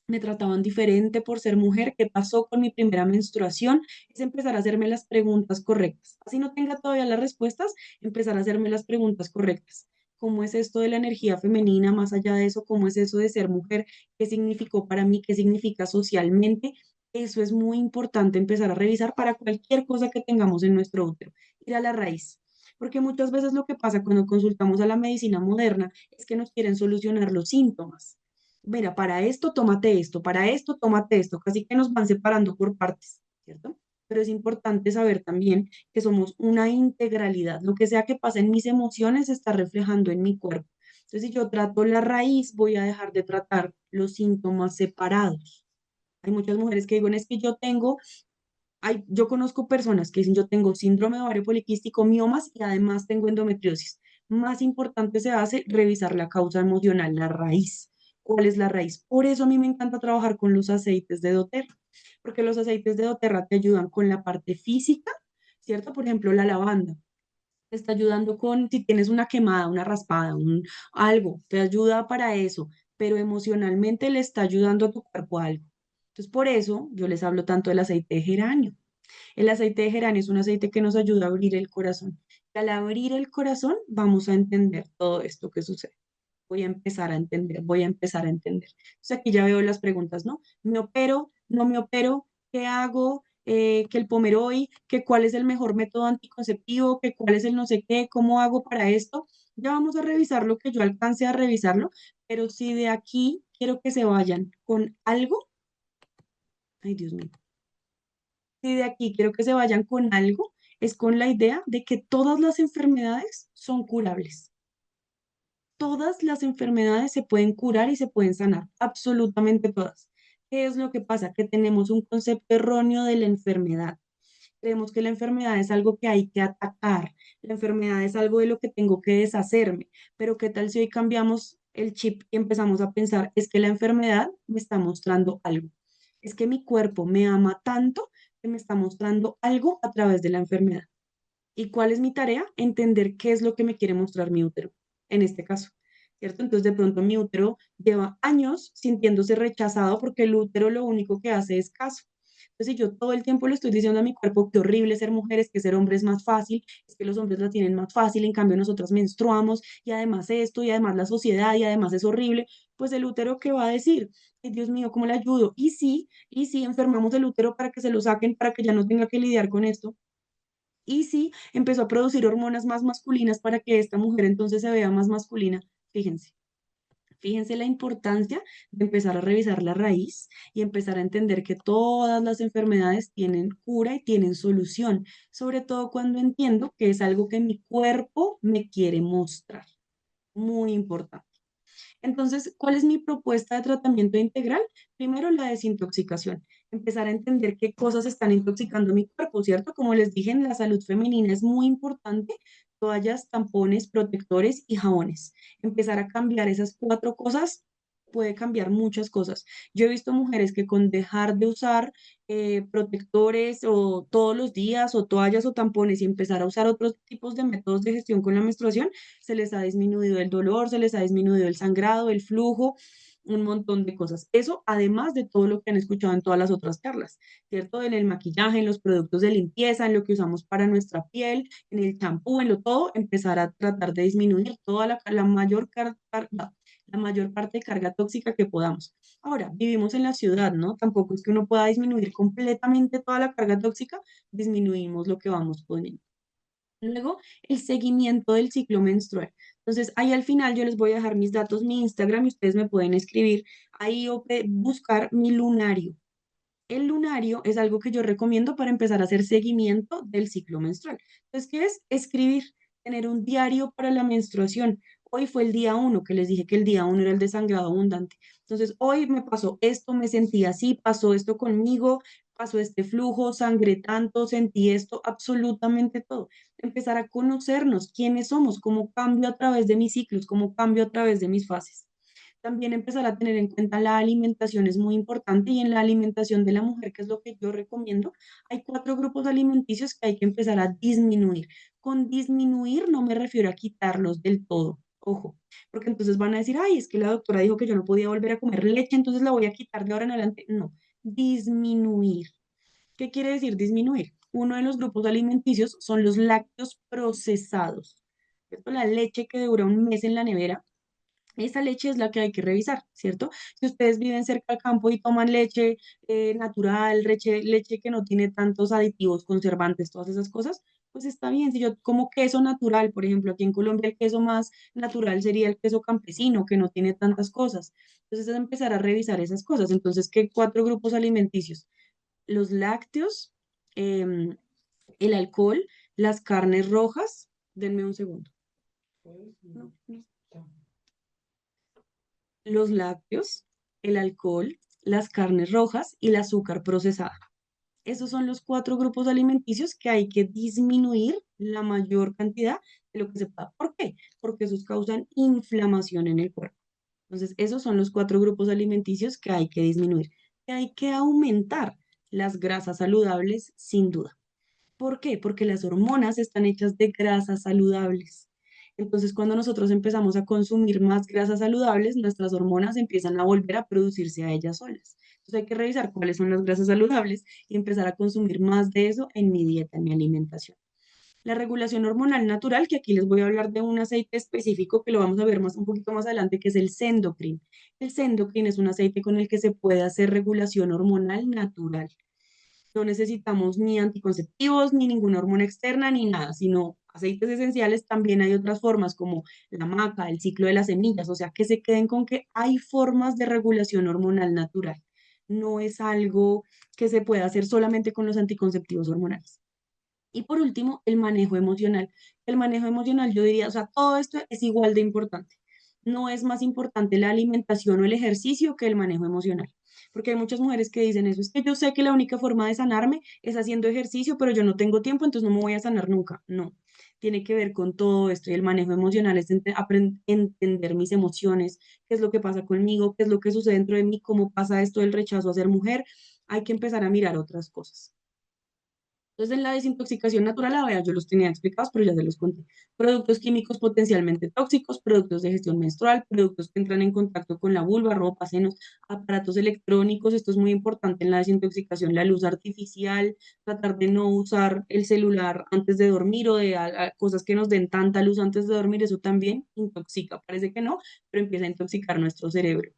Me trataban diferente por ser mujer. ¿Qué pasó con mi primera menstruación? Es empezar a hacerme las preguntas correctas. Así no tenga todavía las respuestas, empezar a hacerme las preguntas correctas. ¿Cómo es esto de la energía femenina? Más allá de eso, ¿cómo es eso de ser mujer? ¿Qué significó para mí? ¿Qué significa socialmente? Eso es muy importante empezar a revisar para cualquier cosa que tengamos en nuestro útero. Ir a la raíz. Porque muchas veces lo que pasa cuando consultamos a la medicina moderna es que nos quieren solucionar los síntomas. Mira, para esto, tómate esto, casi que nos van separando por partes, ¿cierto? Pero es importante saber también que somos una integralidad. Lo que sea que pase en mis emociones se está reflejando en mi cuerpo. Entonces, si yo trato la raíz, voy a dejar de tratar los síntomas separados. Hay muchas mujeres que digo, es que yo conozco personas que dicen, yo tengo síndrome de ovario poliquístico, miomas y además tengo endometriosis. más importante se hace revisar la causa emocional, la raíz. ¿Cuál es la raíz? Por eso a mí me encanta trabajar con los aceites de doTERRA, porque los aceites de doTERRA te ayudan con la parte física, ¿cierto? Por ejemplo, la lavanda te está ayudando con, si tienes una quemada, una raspada, algo, te ayuda para eso, pero emocionalmente le está ayudando a tu cuerpo a algo. Entonces, por eso yo les hablo tanto del aceite de geranio. El aceite de geranio es un aceite que nos ayuda a abrir el corazón. Y al abrir el corazón, vamos a entender todo esto que sucede. Voy a empezar a entender, voy a empezar a entender. Entonces aquí ya veo las preguntas, ¿no? ¿Me opero? ¿No me opero? ¿Qué hago? ¿Que el Pomeroy? ¿Que cuál es el mejor método anticonceptivo? ¿Que cuál es el no sé qué? ¿Cómo hago para esto? Ya vamos a revisar lo que yo alcance a revisarlo, pero si de aquí quiero que se vayan con algo, ay Dios mío, si de aquí quiero que se vayan con algo, es con la idea de que todas las enfermedades son curables. Todas las enfermedades se pueden curar y se pueden sanar, absolutamente todas. ¿Qué es lo que pasa? Que tenemos un concepto erróneo de la enfermedad. Creemos que la enfermedad es algo que hay que atacar, la enfermedad es algo de lo que tengo que deshacerme, pero ¿qué tal si hoy cambiamos el chip y empezamos a pensar, es que la enfermedad me está mostrando algo? Es que mi cuerpo me ama tanto que me está mostrando algo a través de la enfermedad. ¿Y cuál es mi tarea? Entender qué es lo que me quiere mostrar mi útero, en este caso, ¿cierto? Entonces, de pronto mi útero lleva años sintiéndose rechazado porque el útero lo único que hace es caso. Entonces, si yo todo el tiempo le estoy diciendo a mi cuerpo que horrible ser mujer, es que ser hombre es más fácil, es que los hombres la tienen más fácil, en cambio nosotras menstruamos y además esto y además la sociedad y además es horrible, pues el útero ¿qué va a decir? Ay, Dios mío, ¿cómo le ayudo? Y sí, enfermamos el útero para que se lo saquen, para que ya no tenga que lidiar con esto. Y sí, empezó a producir hormonas más masculinas para que esta mujer entonces se vea más masculina. Fíjense, fíjense la importancia de empezar a revisar la raíz y empezar a entender que todas las enfermedades tienen cura y tienen solución, sobre todo cuando entiendo que es algo que mi cuerpo me quiere mostrar. Muy importante. Entonces, ¿cuál es mi propuesta de tratamiento integral? Primero, la desintoxicación. Empezar a entender qué cosas están intoxicando mi cuerpo, ¿cierto? Como les dije, en la salud femenina es muy importante toallas, tampones, protectores y jabones. Empezar a cambiar esas cuatro cosas puede cambiar muchas cosas. Yo he visto mujeres que con dejar de usar protectores o todos los días o toallas o tampones y empezar a usar otros tipos de métodos de gestión con la menstruación, se les ha disminuido el dolor, se les ha disminuido el sangrado, el flujo, un montón de cosas. Eso además de todo lo que han escuchado en todas las otras charlas, ¿cierto? En el maquillaje, en los productos de limpieza, en lo que usamos para nuestra piel, en el champú, en lo todo, empezar a tratar de disminuir toda la mayor la mayor parte de carga tóxica que podamos. Ahora, vivimos en la ciudad, ¿no? Tampoco es que uno pueda disminuir completamente toda la carga tóxica, disminuimos lo que vamos poniendo. Luego, el seguimiento del ciclo menstrual. Entonces, ahí al final yo les voy a dejar mis datos, mi Instagram, y ustedes me pueden escribir ahí o buscar mi lunario. El lunario es algo que yo recomiendo para empezar a hacer seguimiento del ciclo menstrual. Entonces, ¿qué es? Escribir, tener un diario para la menstruación. Hoy fue el día uno, que les dije que el día uno era el de sangrado abundante. Entonces, hoy me pasó esto, me sentí así, pasó esto conmigo, pasó este flujo, sangré tanto, sentí esto, absolutamente todo. Empezar a conocernos, quiénes somos, cómo cambio a través de mis ciclos, cómo cambio a través de mis fases. También empezar a tener en cuenta la alimentación es muy importante y en la alimentación de la mujer, que es lo que yo recomiendo, hay cuatro grupos alimenticios que hay que empezar a disminuir. Con disminuir no me refiero a quitarlos del todo, ojo, porque entonces van a decir, ay, es que la doctora dijo que yo no podía volver a comer leche, entonces la voy a quitar de ahora en adelante. No, disminuir. ¿Qué quiere decir disminuir? Uno de los grupos alimenticios son los lácteos procesados. ¿Cierto? La leche que dura un mes en la nevera, esa leche es la que hay que revisar, ¿cierto? Si ustedes viven cerca al campo y toman leche natural, leche que no tiene tantos aditivos, conservantes, todas esas cosas, pues está bien. Si yo como queso natural, por ejemplo, aquí en Colombia el queso más natural sería el queso campesino, que no tiene tantas cosas. Entonces es empezar a revisar esas cosas. Entonces, ¿qué cuatro grupos alimenticios? Los lácteos, em, el alcohol, las carnes rojas. Denme un segundo. No, no. Los lácteos, el alcohol, las carnes rojas y el azúcar procesada. Esos son los cuatro grupos alimenticios que hay que disminuir la mayor cantidad de lo que se pueda. ¿Por qué? Porque esos causan inflamación en el cuerpo. Entonces, esos son los cuatro grupos alimenticios que hay que disminuir. Que hay que aumentar las grasas saludables, sin duda. ¿Por qué? Porque las hormonas están hechas de grasas saludables. Entonces, cuando nosotros empezamos a consumir más grasas saludables, nuestras hormonas empiezan a volver a producirse a ellas solas. Entonces, hay que revisar cuáles son las grasas saludables y empezar a consumir más de eso en mi dieta, en mi alimentación. La regulación hormonal natural, que aquí les voy a hablar de un aceite específico que lo vamos a ver más un poquito más adelante, que es el Sendocrin. El Sendocrin es un aceite con el que se puede hacer regulación hormonal natural. No necesitamos ni anticonceptivos, ni ninguna hormona externa, ni nada, sino aceites esenciales. También hay otras formas como la maca, el ciclo de las semillas, o sea, que se queden con que hay formas de regulación hormonal natural. No es algo que se pueda hacer solamente con los anticonceptivos hormonales. Y por último, el manejo emocional. El manejo emocional, yo diría, o sea, todo esto es igual de importante. No es más importante la alimentación o el ejercicio que el manejo emocional. Porque hay muchas mujeres que dicen eso, es que yo sé que la única forma de sanarme es haciendo ejercicio, pero yo no tengo tiempo, entonces no me voy a sanar nunca. No, tiene que ver con todo esto. Y el manejo emocional es entender mis emociones, qué es lo que pasa conmigo, qué es lo que sucede dentro de mí, cómo pasa esto del rechazo a ser mujer. Hay que empezar a mirar otras cosas. Entonces, en la desintoxicación natural, a ver, yo los tenía explicados, pero ya se los conté. Productos químicos potencialmente tóxicos, productos de gestión menstrual, productos que entran en contacto con la vulva, ropa, senos, aparatos electrónicos. Esto es muy importante en la desintoxicación, la luz artificial, tratar de no usar el celular antes de dormir o de cosas que nos den tanta luz antes de dormir. Eso también intoxica. Parece que no, pero empieza a intoxicar nuestro cerebro.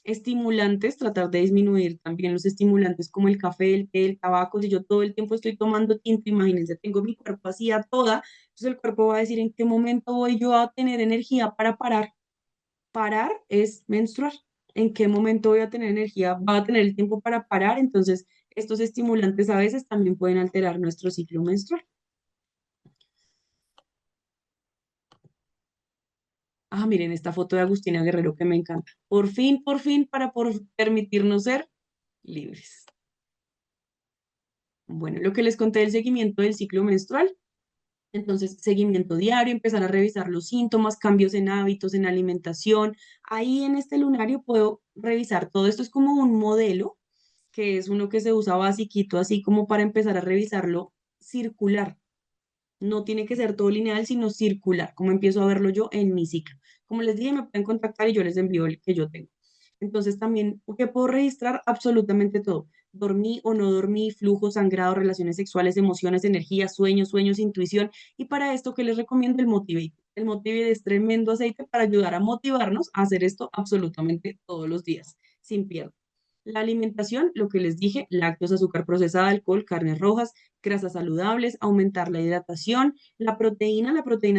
Estimulantes, tratar de disminuir también los estimulantes como el café, el té, el tabaco. Si yo todo el tiempo estoy tomando tinto, imagínense, tengo mi cuerpo así a toda, entonces el cuerpo va a decir en qué momento voy yo a tener energía para parar. Parar es menstruar. ¿En qué momento voy a tener energía? Va a tener el tiempo para parar. Entonces, estos estimulantes a veces también pueden alterar nuestro ciclo menstrual. Ah, miren esta foto de Agustina Guerrero que me encanta. Por fin, para permitirnos ser libres. Bueno, lo que les conté del seguimiento del ciclo menstrual, entonces seguimiento diario, empezar a revisar los síntomas, cambios en hábitos, en alimentación. Ahí en este lunario puedo revisar todo esto. Es como un modelo, que es uno que se usa basiquito, así como para empezar a revisarlo circular. No tiene que ser todo lineal, sino circular, como empiezo a verlo yo en mi ciclo. Como les dije, me pueden contactar y yo les envío el que yo tengo. Entonces también, porque puedo registrar absolutamente todo. Dormí o no dormí, flujo, sangrado, relaciones sexuales, emociones, energía, sueños, intuición. Y para esto, ¿qué les recomiendo? El Motivate. El Motivate es tremendo aceite para ayudar a motivarnos a hacer esto absolutamente todos los días, sin pierde. La alimentación, lo que les dije, lácteos, azúcar procesada, alcohol, carnes rojas, grasas saludables, aumentar la hidratación, la proteína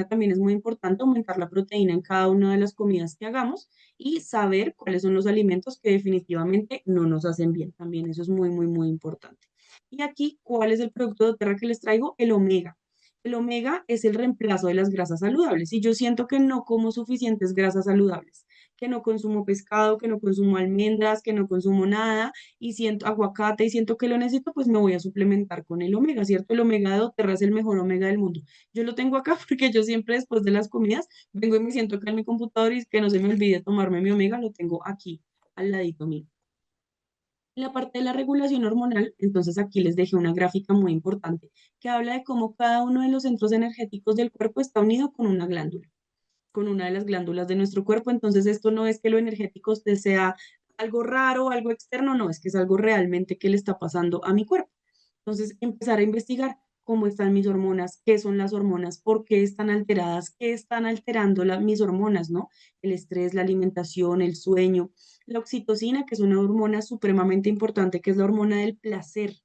también es muy importante, aumentar la proteína en cada una de las comidas que hagamos y saber cuáles son los alimentos que definitivamente no nos hacen bien. También eso es muy importante. Y aquí, ¿cuál es el producto de Terra que les traigo? El omega. El omega es el reemplazo de las grasas saludables y yo siento que no como suficientes grasas saludables, que no consumo pescado, que no consumo almendras, que no consumo nada y siento aguacate y siento que lo necesito, pues me voy a suplementar con el omega, ¿cierto? El omega de doTERRA es el mejor omega del mundo. Yo lo tengo acá porque yo siempre después de las comidas vengo y me siento acá en mi computador y que no se me olvide tomarme mi omega, lo tengo aquí al ladito mío. La parte de la regulación hormonal, entonces aquí les dejé una gráfica muy importante que habla de cómo cada uno de los centros energéticos del cuerpo está unido con una glándula, con una de las glándulas de nuestro cuerpo. Entonces, esto no es que lo energético sea algo raro, algo externo, no, es que es algo realmente que le está pasando a mi cuerpo. Entonces, empezar a investigar cómo están mis hormonas, qué son las hormonas, por qué están alteradas, qué están alterando mis hormonas, ¿no? El estrés, la alimentación, el sueño, la oxitocina, que es una hormona supremamente importante, que es la hormona del placer.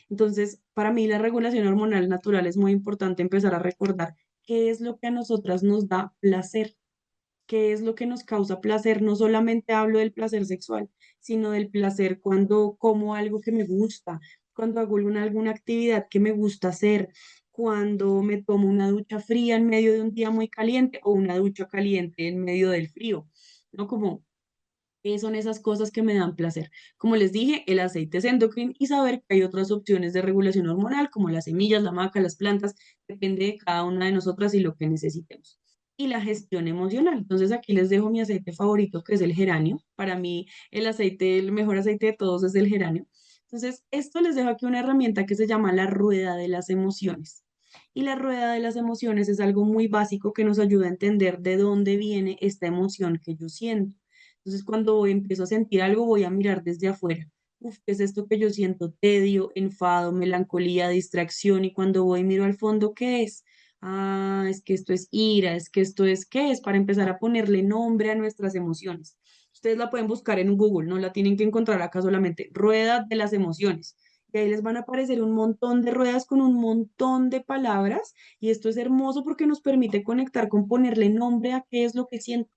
Entonces, para mí la regulación hormonal natural es muy importante empezar a recordar qué es lo que a nosotras nos da placer, qué es lo que nos causa placer. No solamente hablo del placer sexual, sino del placer cuando como algo que me gusta, cuando hago alguna actividad que me gusta hacer, cuando me tomo una ducha fría en medio de un día muy caliente o una ducha caliente en medio del frío, ¿no? Como ¿Qué son esas cosas que me dan placer? Como les dije, el aceite es endocrino y saber que hay otras opciones de regulación hormonal, como las semillas, la maca, las plantas, depende de cada una de nosotras y lo que necesitemos. Y la gestión emocional. Entonces aquí les dejo mi aceite favorito, que es el geranio. Para mí, el aceite, el mejor aceite de todos es el geranio. Entonces, esto les dejo aquí una herramienta que se llama la rueda de las emociones. Y la rueda de las emociones es algo muy básico que nos ayuda a entender de dónde viene esta emoción que yo siento. Entonces, cuando empiezo a sentir algo, voy a mirar desde afuera. Uf, ¿qué es esto que yo siento? Tedio, enfado, melancolía, distracción. Y cuando voy, miro al fondo, ¿qué es? Ah, es que esto es ira, es que esto es, ¿qué es? Para empezar a ponerle nombre a nuestras emociones. Ustedes la pueden buscar en Google, no la tienen que encontrar acá solamente. Rueda de las emociones. Y ahí les van a aparecer un montón de ruedas con un montón de palabras. Y esto es hermoso porque nos permite conectar con ponerle nombre a qué es lo que siento.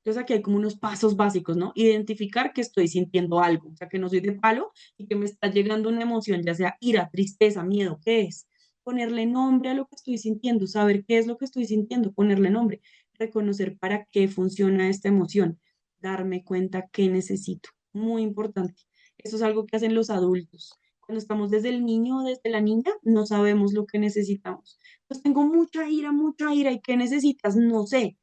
Entonces aquí hay como unos pasos básicos, ¿no? Identificar que estoy sintiendo algo, o sea, que no soy de palo y que me está llegando una emoción, ya sea ira, tristeza, miedo, ¿qué es? Ponerle nombre a lo que estoy sintiendo, saber qué es lo que estoy sintiendo, ponerle nombre, reconocer para qué funciona esta emoción, darme cuenta qué necesito. Muy importante. Eso es algo que hacen los adultos. Cuando estamos desde el niño o desde la niña, no sabemos lo que necesitamos. Pues tengo mucha ira, ¿y qué necesitas? No sé,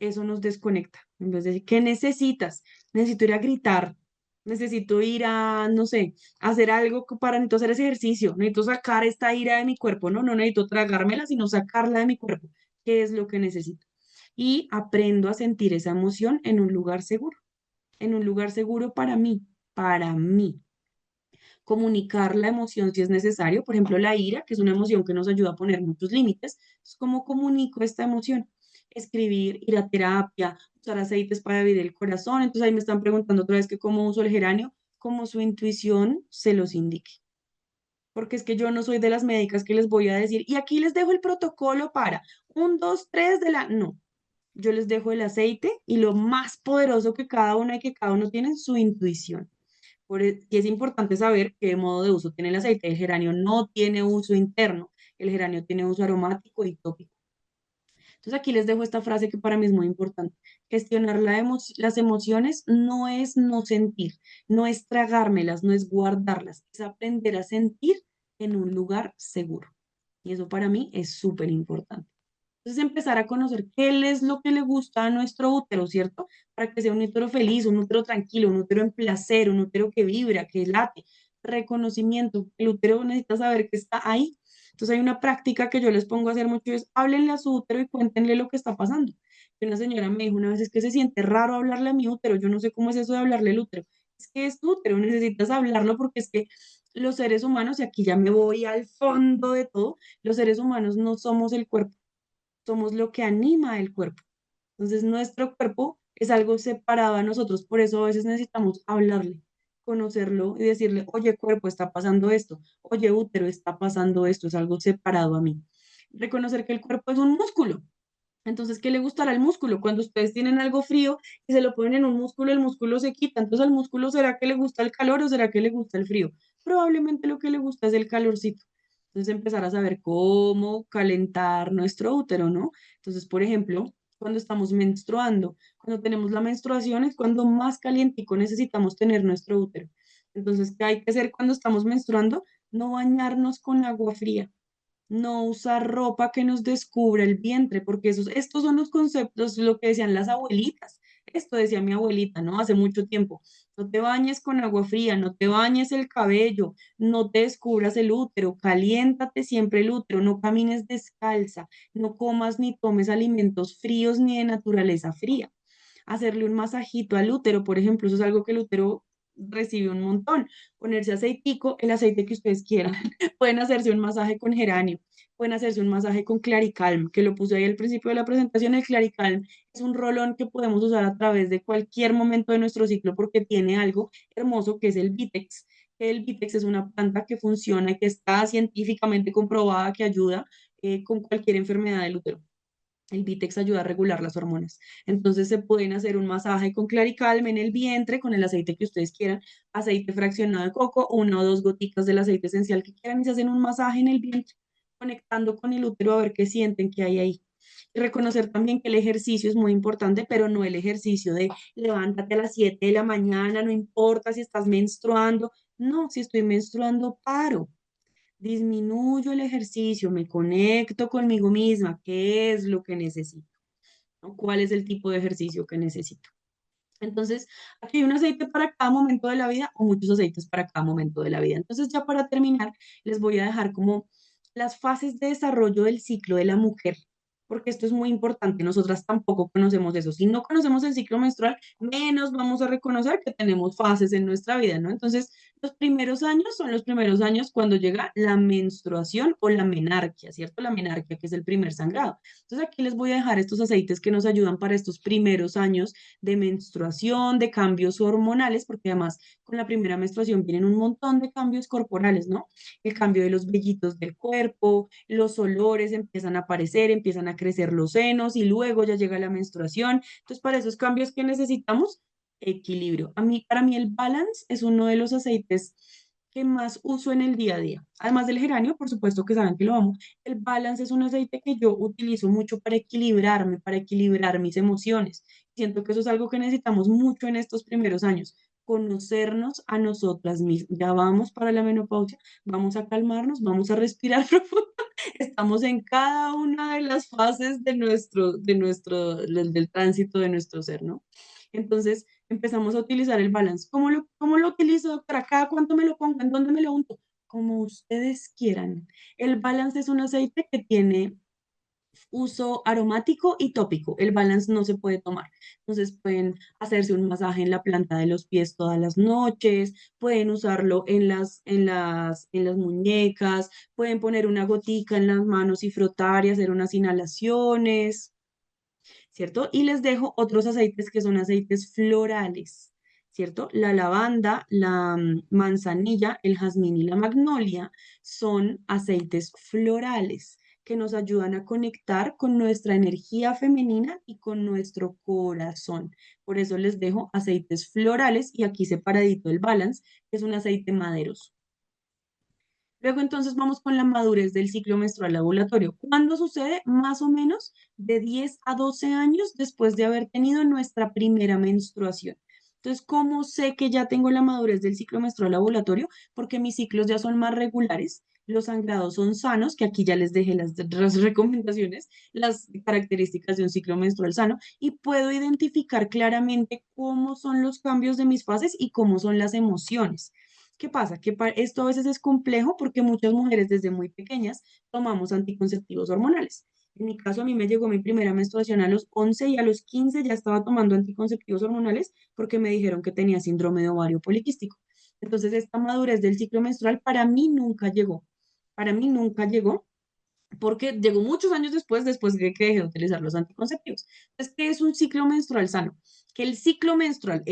eso nos desconecta. En vez de decir, ¿qué necesitas? Necesito ir a gritar, necesito ir a, no sé, hacer algo para, necesito hacer ese ejercicio, necesito sacar esta ira de mi cuerpo, no, no necesito tragármela, sino sacarla de mi cuerpo. ¿Qué es lo que necesito? Y aprendo a sentir esa emoción en un lugar seguro para mí. Comunicar la emoción si es necesario, por ejemplo, la ira, que es una emoción que nos ayuda a poner muchos límites. Entonces, ¿cómo comunico esta emoción? Escribir, ir a terapia, usar aceites para abrir el corazón. Entonces ahí me están preguntando otra vez que cómo uso el geranio, como su intuición se los indique. Porque es que yo no soy de las médicas que les voy a decir, y aquí les dejo el protocolo para un, dos, tres de la... No, yo les dejo el aceite y lo más poderoso que cada uno y que cada uno tiene, su intuición. Y es importante saber qué modo de uso tiene el aceite. El geranio no tiene uso interno, el geranio tiene uso aromático y tópico. Entonces aquí les dejo esta frase que para mí es muy importante. Gestionar las emociones no es no sentir, no es tragármelas, no es guardarlas, es aprender a sentir en un lugar seguro. Y eso para mí es súper importante. Entonces empezar a conocer qué es lo que le gusta a nuestro útero, ¿cierto? Para que sea un útero feliz, un útero tranquilo, un útero en placer, un útero que vibra, que late. Reconocimiento. El útero necesita saber que está ahí. Entonces hay una práctica que yo les pongo a hacer mucho, es háblenle a su útero y cuéntenle lo que está pasando. Y una señora me dijo una vez, es que se siente raro hablarle a mi útero, yo no sé cómo es eso de hablarle al útero. Es que es tu útero, necesitas hablarlo porque es que los seres humanos, y aquí ya me voy al fondo de todo, los seres humanos no somos el cuerpo, somos lo que anima el cuerpo. Entonces, nuestro cuerpo es algo separado a nosotros, por eso a veces necesitamos hablarle, conocerlo y decirle, oye, cuerpo, está pasando esto, oye, útero, está pasando esto, es algo separado a mí. Reconocer que el cuerpo es un músculo. Entonces, ¿qué le gustará al músculo? Cuando ustedes tienen algo frío y se lo ponen en un músculo, el músculo se quita. Entonces, ¿al músculo será que le gusta el calor o será que le gusta el frío? Probablemente lo que le gusta es el calorcito. Entonces, empezar a saber cómo calentar nuestro útero, ¿no? Entonces, por ejemplo, cuando estamos menstruando, cuando tenemos la menstruación es cuando más calientico necesitamos tener nuestro útero. Entonces, ¿qué hay que hacer cuando estamos menstruando? No bañarnos con agua fría, no usar ropa que nos descubra el vientre, porque estos son los conceptos, lo que decían las abuelitas. Esto decía mi abuelita, ¿no? Hace mucho tiempo. No te bañes con agua fría, no te bañes el cabello, no te descubras el útero, caliéntate siempre el útero, no camines descalza, no comas ni tomes alimentos fríos ni de naturaleza fría. Hacerle un masajito al útero, por ejemplo, eso es algo que el útero recibe un montón. Ponerse aceitico, el aceite que ustedes quieran. Pueden hacerse un masaje con geranio, pueden hacerse un masaje con Claricalm, que lo puse ahí al principio de la presentación. El Claricalm es un rolón que podemos usar a través de cualquier momento de nuestro ciclo porque tiene algo hermoso que es el Vitex. El Vitex es una planta que funciona y que está científicamente comprobada que ayuda con cualquier enfermedad del útero. El Vitex ayuda a regular las hormonas. Entonces se pueden hacer un masaje con Claricalm en el vientre, con el aceite que ustedes quieran, aceite fraccionado de coco, una o dos gotitas del aceite esencial que quieran y se hacen un masaje en el vientre, conectando con el útero a ver qué sienten que hay ahí. Reconocer también que el ejercicio es muy importante, pero no el ejercicio de levántate a las 7 de la mañana, no importa si estás menstruando. No, si estoy menstruando, paro, disminuyo el ejercicio, me conecto conmigo misma, qué es lo que necesito, ¿no? ¿Cuál es el tipo de ejercicio que necesito? Entonces, aquí hay un aceite para cada momento de la vida o muchos aceites para cada momento de la vida. Entonces, ya para terminar, les voy a dejar como las fases de desarrollo del ciclo de la mujer, porque esto es muy importante. Nosotras tampoco conocemos eso. Si no conocemos el ciclo menstrual, menos vamos a reconocer que tenemos fases en nuestra vida, ¿no? Entonces, los primeros años son los primeros años cuando llega la menstruación o la menarquia, ¿cierto? La menarquia, que es el primer sangrado. Entonces, aquí les voy a dejar estos aceites que nos ayudan para estos primeros años de menstruación, de cambios hormonales, porque además con la primera menstruación vienen un montón de cambios corporales, ¿no? El cambio de los vellitos del cuerpo, los olores empiezan a aparecer, empiezan a crecer los senos y luego ya llega la menstruación. Entonces, para esos cambios que necesitamos, equilibrio. Para mí el balance es uno de los aceites que más uso en el día a día. Además del geranio, por supuesto que saben que lo amo. El balance es un aceite que yo utilizo mucho para equilibrarme, para equilibrar mis emociones. Siento que eso es algo que necesitamos mucho en estos primeros años, conocernos a nosotras mismas. Ya vamos para la menopausia, vamos a calmarnos, vamos a respirar profundo. Estamos en cada una de las fases del tránsito de nuestro ser, ¿no? Entonces empezamos a utilizar el balance. Cómo lo utilizo, doctora? ¿Cada cuánto me lo pongo? ¿En dónde me lo unto? Como ustedes quieran. El balance es un aceite que tiene uso aromático y tópico. El balance no se puede tomar. Entonces pueden hacerse un masaje en la planta de los pies todas las noches, pueden usarlo en las muñecas, pueden poner una gotica en las manos y frotar y hacer unas inhalaciones, ¿cierto? Y les dejo otros aceites que son aceites florales, ¿cierto? La lavanda, la manzanilla, el jazmín y la magnolia son aceites florales que nos ayudan a conectar con nuestra energía femenina y con nuestro corazón. Por eso les dejo aceites florales y aquí separadito el balance, que es un aceite maderoso. Luego entonces vamos con la madurez del ciclo menstrual ovulatorio. ¿Cuándo sucede? Más o menos de 10 a 12 años después de haber tenido nuestra primera menstruación. Entonces, ¿cómo sé que ya tengo la madurez del ciclo menstrual ovulatorio? Porque mis ciclos ya son más regulares, los sangrados son sanos, que aquí ya les dejé las recomendaciones, las características de un ciclo menstrual sano, y puedo identificar claramente cómo son los cambios de mis fases y cómo son las emociones. ¿Qué pasa? Esto a veces es complejo porque muchas mujeres desde muy pequeñas tomamos anticonceptivos hormonales. En mi caso, a mí me llegó mi primera menstruación a los 11 y a los 15 ya estaba tomando anticonceptivos hormonales porque me dijeron que tenía síndrome de ovario poliquístico. Entonces, esta madurez del ciclo menstrual para mí nunca llegó. Para mí nunca llegó porque llegó muchos años después de que dejé de utilizar los anticonceptivos. Entonces, ¿qué es un ciclo menstrual sano? Que el ciclo menstrual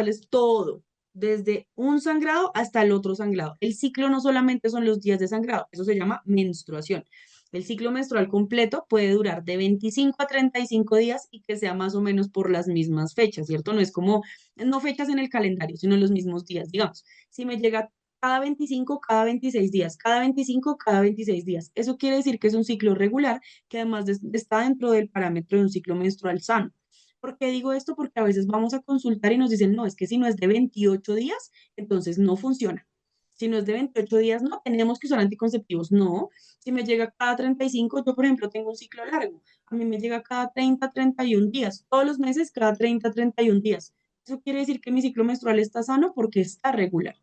es todo, desde un sangrado hasta el otro sangrado. El ciclo no solamente son los días de sangrado, eso se llama menstruación. El ciclo menstrual completo puede durar de 25 a 35 días y que sea más o menos por las mismas fechas, ¿cierto? No es como, no fechas en el calendario, sino los mismos días. Digamos, si me llega cada 25, cada 26 días, cada 25, cada 26 días. Eso quiere decir que es un ciclo regular que además está dentro del parámetro de un ciclo menstrual sano. ¿Por qué digo esto? Porque a veces vamos a consultar y nos dicen, no, es que si no es de 28 días, entonces no funciona. Si no es de 28 días, no, tenemos que usar anticonceptivos. No, si me llega cada 35, yo por ejemplo tengo un ciclo largo. A mí me llega cada 30, 31 días. Todos los meses, cada 30, 31 días. Eso quiere decir que mi ciclo menstrual está sano porque está regular,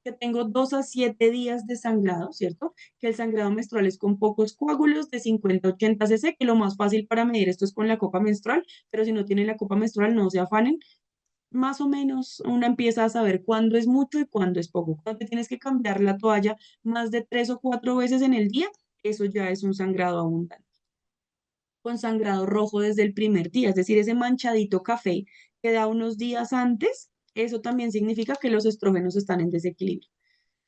que tengo 2 a 7 días de sangrado, ¿cierto? Que el sangrado menstrual es con pocos coágulos de 50 a 80 cc, que lo más fácil para medir esto es con la copa menstrual, pero si no tienen la copa menstrual, no se afanen. Más o menos una empieza a saber cuándo es mucho y cuándo es poco. Cuando te tienes que cambiar la toalla más de 3 o 4 veces en el día, eso ya es un sangrado abundante. Con sangrado rojo desde el primer día, es decir, ese manchadito café que da unos días antes, eso también significa que los estrógenos están en desequilibrio.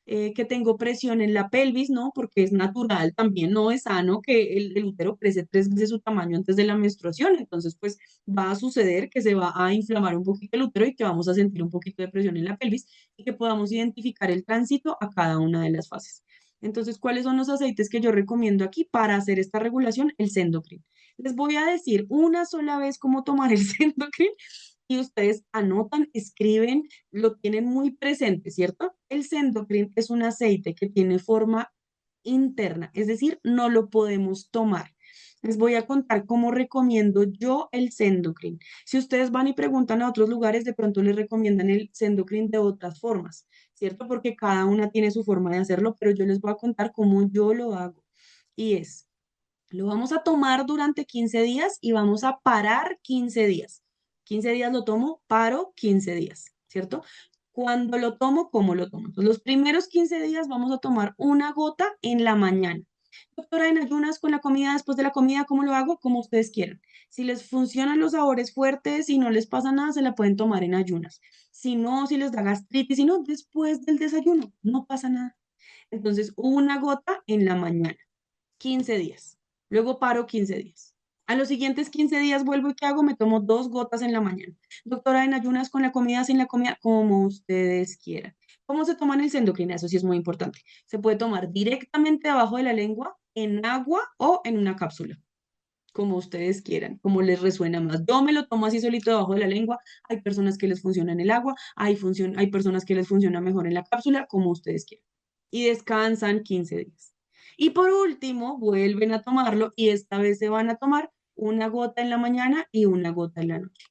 Que tengo presión en la pelvis, ¿no? Porque es natural, también no es sano que el útero crece 3 veces su tamaño antes de la menstruación, entonces pues va a suceder que se va a inflamar un poquito el útero y que vamos a sentir un poquito de presión en la pelvis y que podamos identificar el tránsito a cada una de las fases. Entonces, ¿cuáles son los aceites que yo recomiendo aquí para hacer esta regulación? El Sendocrine. Les voy a decir una sola vez cómo tomar el Sendocrin y ustedes anotan, escriben, lo tienen muy presente, ¿cierto? El Sendocrin es un aceite que tiene forma interna, es decir, no lo podemos tomar. Les voy a contar cómo recomiendo yo el Sendocrin. Si ustedes van y preguntan a otros lugares, de pronto les recomiendan el Sendocrin de otras formas, ¿cierto? Porque cada una tiene su forma de hacerlo, pero yo les voy a contar cómo yo lo hago. Y es, lo vamos a tomar durante 15 días y vamos a parar 15 días. 15 días lo tomo, paro 15 días, ¿cierto? Cuando lo tomo, ¿cómo lo tomo? Entonces, los primeros 15 días vamos a tomar una gota en la mañana. Doctora, en ayunas con la comida, después de la comida, ¿cómo lo hago? Como ustedes quieran. Si les funcionan los sabores fuertes y no les pasa nada, se la pueden tomar en ayunas. Si no, si les da gastritis, si no, después del desayuno, no pasa nada. Entonces, una gota en la mañana. 15 días. Luego paro 15 días. A los siguientes 15 días vuelvo y ¿qué hago? Me tomo 2 gotas en la mañana. Doctora, en ayunas con la comida, sin la comida, como ustedes quieran. ¿Cómo se toman el Sendocrina? Eso sí es muy importante. Se puede tomar directamente abajo de la lengua, en agua o en una cápsula, como ustedes quieran, como les resuena más. Yo me lo tomo así solito debajo de la lengua. Hay personas que les funciona en el agua, hay personas que les funciona mejor en la cápsula, como ustedes quieran. Y descansan 15 días. Y por último, vuelven a tomarlo y esta vez se van a tomar una gota en la mañana y una gota en la noche.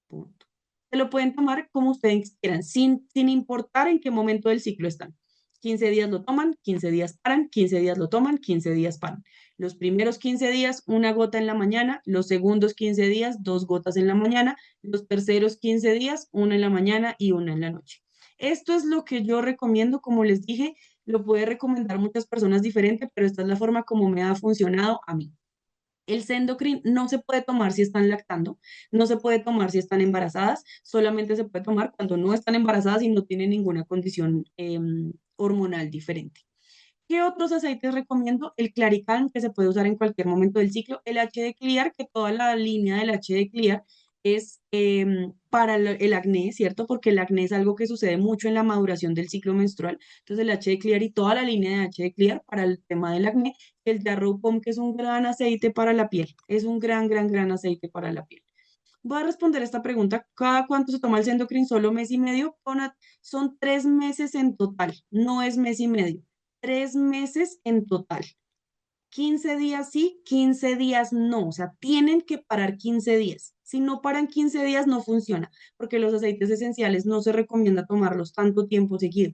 Punto. Se lo pueden tomar como ustedes quieran, sin importar en qué momento del ciclo están. 15 días lo toman, 15 días paran, 15 días lo toman, 15 días paran. Los primeros 15 días, una gota en la mañana, los segundos 15 días, 2 gotas en la mañana, los terceros 15 días, una en la mañana y una en la noche. Esto es lo que yo recomiendo, como les dije, lo puede recomendar muchas personas diferentes, pero esta es la forma como me ha funcionado a mí. El Sendocrin no se puede tomar si están lactando, no se puede tomar si están embarazadas, solamente se puede tomar cuando no están embarazadas y no tienen ninguna condición hormonal diferente. ¿Qué otros aceites recomiendo? El Claricalm, que se puede usar en cualquier momento del ciclo. El HD Clear, que toda la línea del HD Clear es para el acné, ¿cierto? Porque el acné es algo que sucede mucho en la maduración del ciclo menstrual. Entonces el HD Clear y toda la línea de HD Clear para el tema del acné. El Yarrow Pom, que es un gran aceite para la piel. Es un gran, gran, gran aceite para la piel. Voy a responder esta pregunta. ¿Cada cuánto se toma el Sendocrin? ¿Solo mes y medio? Son 3 meses en total, no es mes y medio. 3 meses en total. 15 días sí, 15 días no. O sea, tienen que parar 15 días. Si no paran 15 días, no funciona, porque los aceites esenciales no se recomienda tomarlos tanto tiempo seguido.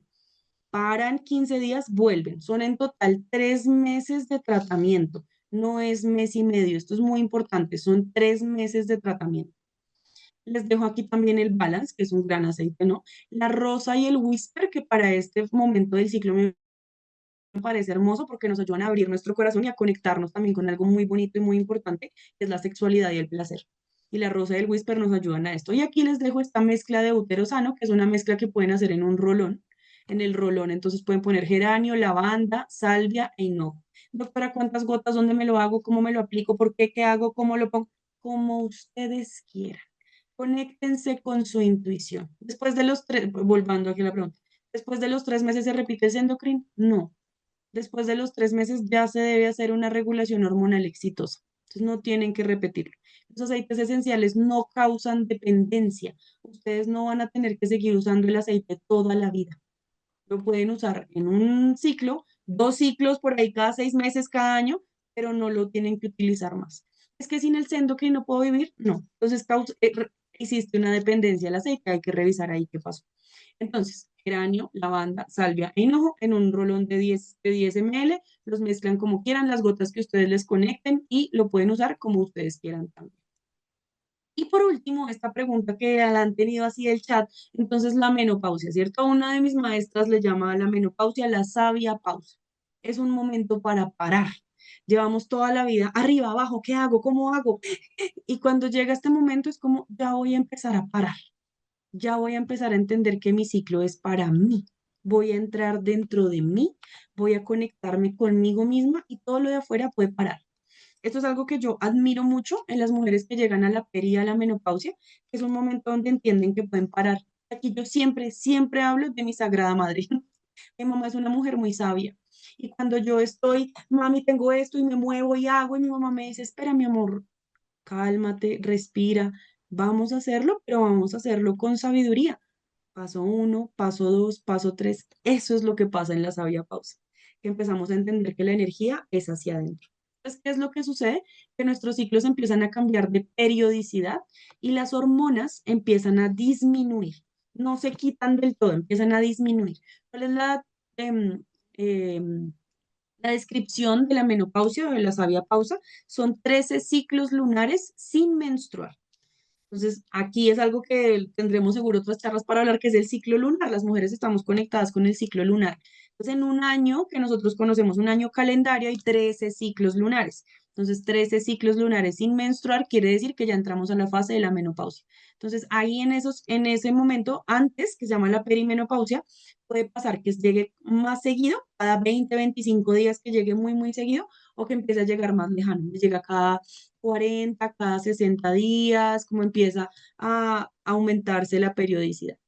Paran 15 días, vuelven. Son en total 3 meses de tratamiento. No es mes y medio. Esto es muy importante. Son 3 meses de tratamiento. Les dejo aquí también el Balance, que es un gran aceite, ¿no? La Rosa y el Whisper, que para este momento del ciclo me parece hermoso porque nos ayudan a abrir nuestro corazón y a conectarnos también con algo muy bonito y muy importante, que es la sexualidad y el placer. Y la Rosa y el Whisper nos ayudan a esto. Y aquí les dejo esta mezcla de útero sano, que es una mezcla que pueden hacer en un rolón. En el rolón, entonces pueden poner geranio, lavanda, salvia e hinojo. Doctora, ¿cuántas gotas? ¿Dónde me lo hago? ¿Cómo me lo aplico? ¿Por qué? ¿Qué hago? ¿Cómo lo pongo? Como ustedes quieran. Conéctense con su intuición. Después de los 3, volviendo aquí a la pregunta, ¿después de los 3 meses se repite el Sendocrin? No. Después de los 3 meses ya se debe hacer una regulación hormonal exitosa. Entonces no tienen que repetirlo. Los aceites esenciales no causan dependencia. Ustedes no van a tener que seguir usando el aceite toda la vida. Lo pueden usar en un ciclo, 2 ciclos por ahí cada 6 meses, cada año, pero no lo tienen que utilizar más. Es que sin el Sendocrine no puedo vivir, no. Entonces existe una dependencia al aceite, hay que revisar ahí qué pasó. Entonces, geranio, lavanda, salvia e hinojo en un rolón de 10 ml, los mezclan como quieran, las gotas que ustedes les conecten y lo pueden usar como ustedes quieran también. Y por último, esta pregunta que la han tenido así el chat, entonces la menopausia, ¿cierto? Una de mis maestras le llama a la menopausia la sabia pausa. Es un momento para parar. Llevamos toda la vida arriba, abajo, ¿qué hago? ¿Cómo hago? Y cuando llega este momento es como, ya voy a empezar a parar, ya voy a empezar a entender que mi ciclo es para mí. Voy a entrar dentro de mí, voy a conectarme conmigo misma y todo lo de afuera puede parar. Esto es algo que yo admiro mucho en las mujeres que llegan a la peri y a la menopausia, que es un momento donde entienden que pueden parar. Aquí yo siempre, siempre hablo de mi sagrada madre. Mi mamá es una mujer muy sabia. Y cuando yo estoy, mami, tengo esto y me muevo y hago, y mi mamá me dice, espera, mi amor, cálmate, respira, vamos a hacerlo, pero vamos a hacerlo con sabiduría. Paso uno, paso dos, paso tres. Eso es lo que pasa en la sabia pausa, que empezamos a entender que la energía es hacia adentro. Entonces, ¿qué es lo que sucede? Que nuestros ciclos empiezan a cambiar de periodicidad y las hormonas empiezan a disminuir. No se quitan del todo, empiezan a disminuir. ¿Cuál es em, em, la descripción de la menopausia o de la sabia pausa? Son 13 ciclos lunares sin menstruar. Entonces, aquí es algo que tendremos seguro otras charlas para hablar, que es el ciclo lunar. Las mujeres estamos conectadas con el ciclo lunar. Entonces, en un año que nosotros conocemos, un año calendario, hay 13 ciclos lunares. Entonces, 13 ciclos lunares sin menstruar quiere decir que ya entramos a la fase de la menopausia. Entonces, ahí en ese momento, antes, que se llama la perimenopausia, puede pasar que llegue más seguido, cada 20, 25 días que llegue muy, muy seguido, o que empiece a llegar más lejano, llega cada 40 cada 60 días, como empieza a aumentarse la periodicidad.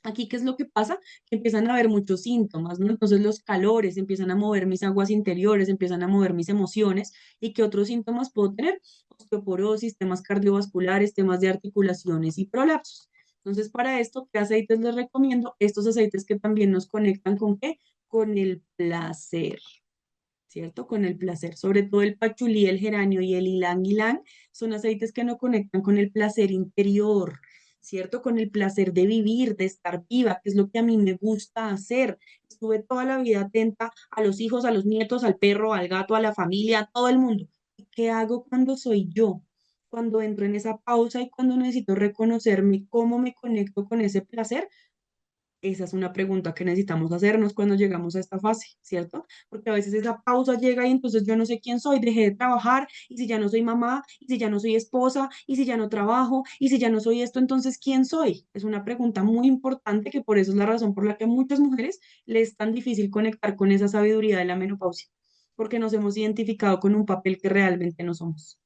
Aquí, ¿qué es lo que pasa? Que empiezan a haber muchos síntomas, ¿no? Entonces los calores empiezan a mover mis aguas interiores, empiezan a mover mis emociones. ¿Y qué otros síntomas puedo tener? Osteoporosis, temas cardiovasculares, temas de articulaciones y prolapsos. Entonces, para esto, ¿qué aceites les recomiendo? Estos aceites que también nos conectan con ¿qué? Con el placer. ¿Cierto? Con el placer. Sobre todo el pachulí, el geranio y el ylang ylang son aceites que nos conectan con el placer interior, ¿cierto? Con el placer de vivir, de estar viva, que es lo que a mí me gusta hacer. Estuve toda la vida atenta a los hijos, a los nietos, al perro, al gato, a la familia, a todo el mundo. ¿Y qué hago cuando soy yo? Cuando entro en esa pausa y cuando necesito reconocerme, cómo me conecto con ese placer. Esa es una pregunta que necesitamos hacernos cuando llegamos a esta fase, ¿cierto? Porque a veces esa pausa llega y entonces yo no sé quién soy, dejé de trabajar, y si ya no soy mamá, y si ya no soy esposa, y si ya no trabajo, y si ya no soy esto, entonces ¿quién soy? Es una pregunta muy importante que por eso es la razón por la que a muchas mujeres les es tan difícil conectar con esa sabiduría de la menopausia, porque nos hemos identificado con un papel que realmente no somos.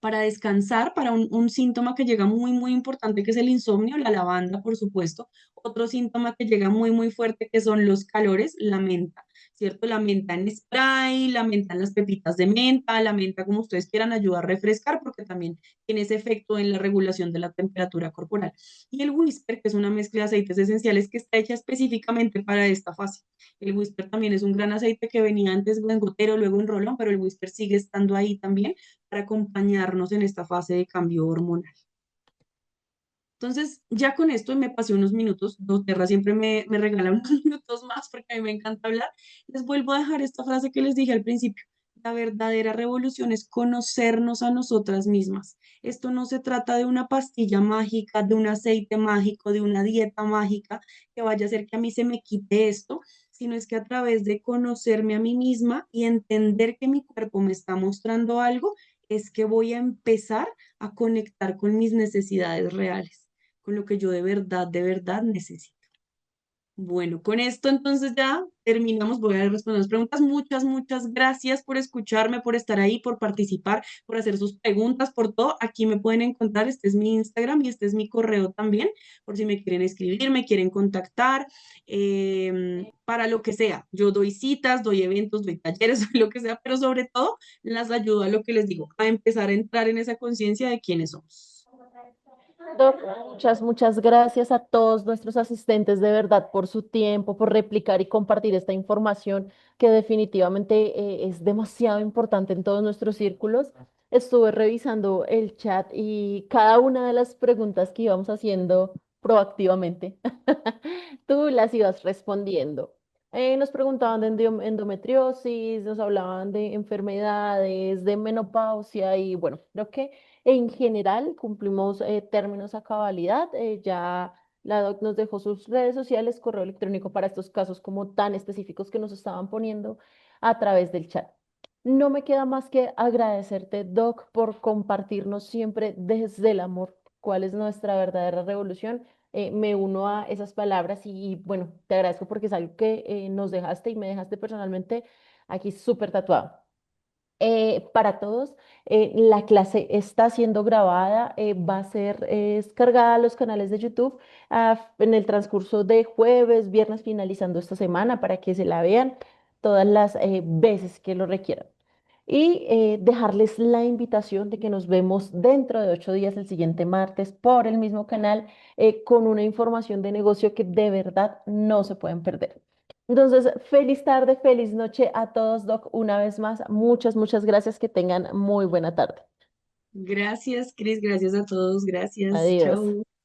Para descansar, para un síntoma que llega muy, muy importante, que es el insomnio, la lavanda, por supuesto. Otro síntoma que llega muy, muy fuerte, que son los calores, la menta, ¿cierto? La menta en spray, la menta en las pepitas de menta, la menta, como ustedes quieran, ayuda a refrescar, porque también tiene ese efecto en la regulación de la temperatura corporal. Y el whisper, que es una mezcla de aceites esenciales que está hecha específicamente para esta fase. El whisper también es un gran aceite que venía antes en gotero, luego en rolón, pero el whisper sigue estando ahí también para acompañarnos en esta fase de cambio hormonal. Entonces, ya con esto me pasé unos minutos, doTERRA siempre me regala unos minutos más porque a mí me encanta hablar. Les vuelvo a dejar esta frase que les dije al principio. La verdadera revolución es conocernos a nosotras mismas. Esto no se trata de una pastilla mágica, de un aceite mágico, de una dieta mágica que vaya a hacer que a mí se me quite esto, sino es que a través de conocerme a mí misma y entender que mi cuerpo me está mostrando algo, es que voy a empezar a conectar con mis necesidades reales, con lo que yo de verdad necesito. Bueno, con esto entonces ya terminamos. Voy a responder las preguntas. Muchas, muchas gracias por escucharme, por estar ahí, por participar, por hacer sus preguntas, por todo. Aquí me pueden encontrar. Este es mi Instagram y este es mi correo también, por si me quieren escribir, me quieren contactar, para lo que sea. Yo doy citas, doy eventos, doy talleres, doy lo que sea, pero sobre todo las ayudo a lo que les digo, a empezar a entrar en esa conciencia de quiénes somos. Doc, muchas, muchas gracias a todos nuestros asistentes de verdad por su tiempo, por replicar y compartir esta información que definitivamente es demasiado importante en todos nuestros círculos. Estuve revisando el chat y cada una de las preguntas que íbamos haciendo proactivamente, tú las ibas respondiendo. Nos preguntaban de endometriosis, nos hablaban de enfermedades, de menopausia y bueno, creo que en general, cumplimos términos a cabalidad. Ya la doc nos dejó sus redes sociales, correo electrónico para estos casos como tan específicos que nos estaban poniendo a través del chat. No me queda más que agradecerte, Doc, por compartirnos siempre desde el amor cuál es nuestra verdadera revolución. Me uno a esas palabras y, bueno, te agradezco porque es algo que nos dejaste y me dejaste personalmente aquí súper tatuado. para todos. La clase está siendo grabada, va a ser descargada a los canales de YouTube en el transcurso de jueves, viernes, finalizando esta semana para que se la vean todas las veces que lo requieran. Y dejarles la invitación de que nos vemos dentro de 8 días, el siguiente martes, por el mismo canal, con una información de negocio que de verdad no se pueden perder. Entonces, feliz tarde, feliz noche a todos, Doc. Una vez más, muchas, muchas gracias. Que tengan muy buena tarde. Gracias, Cris, gracias a todos, gracias, Adiós. chao.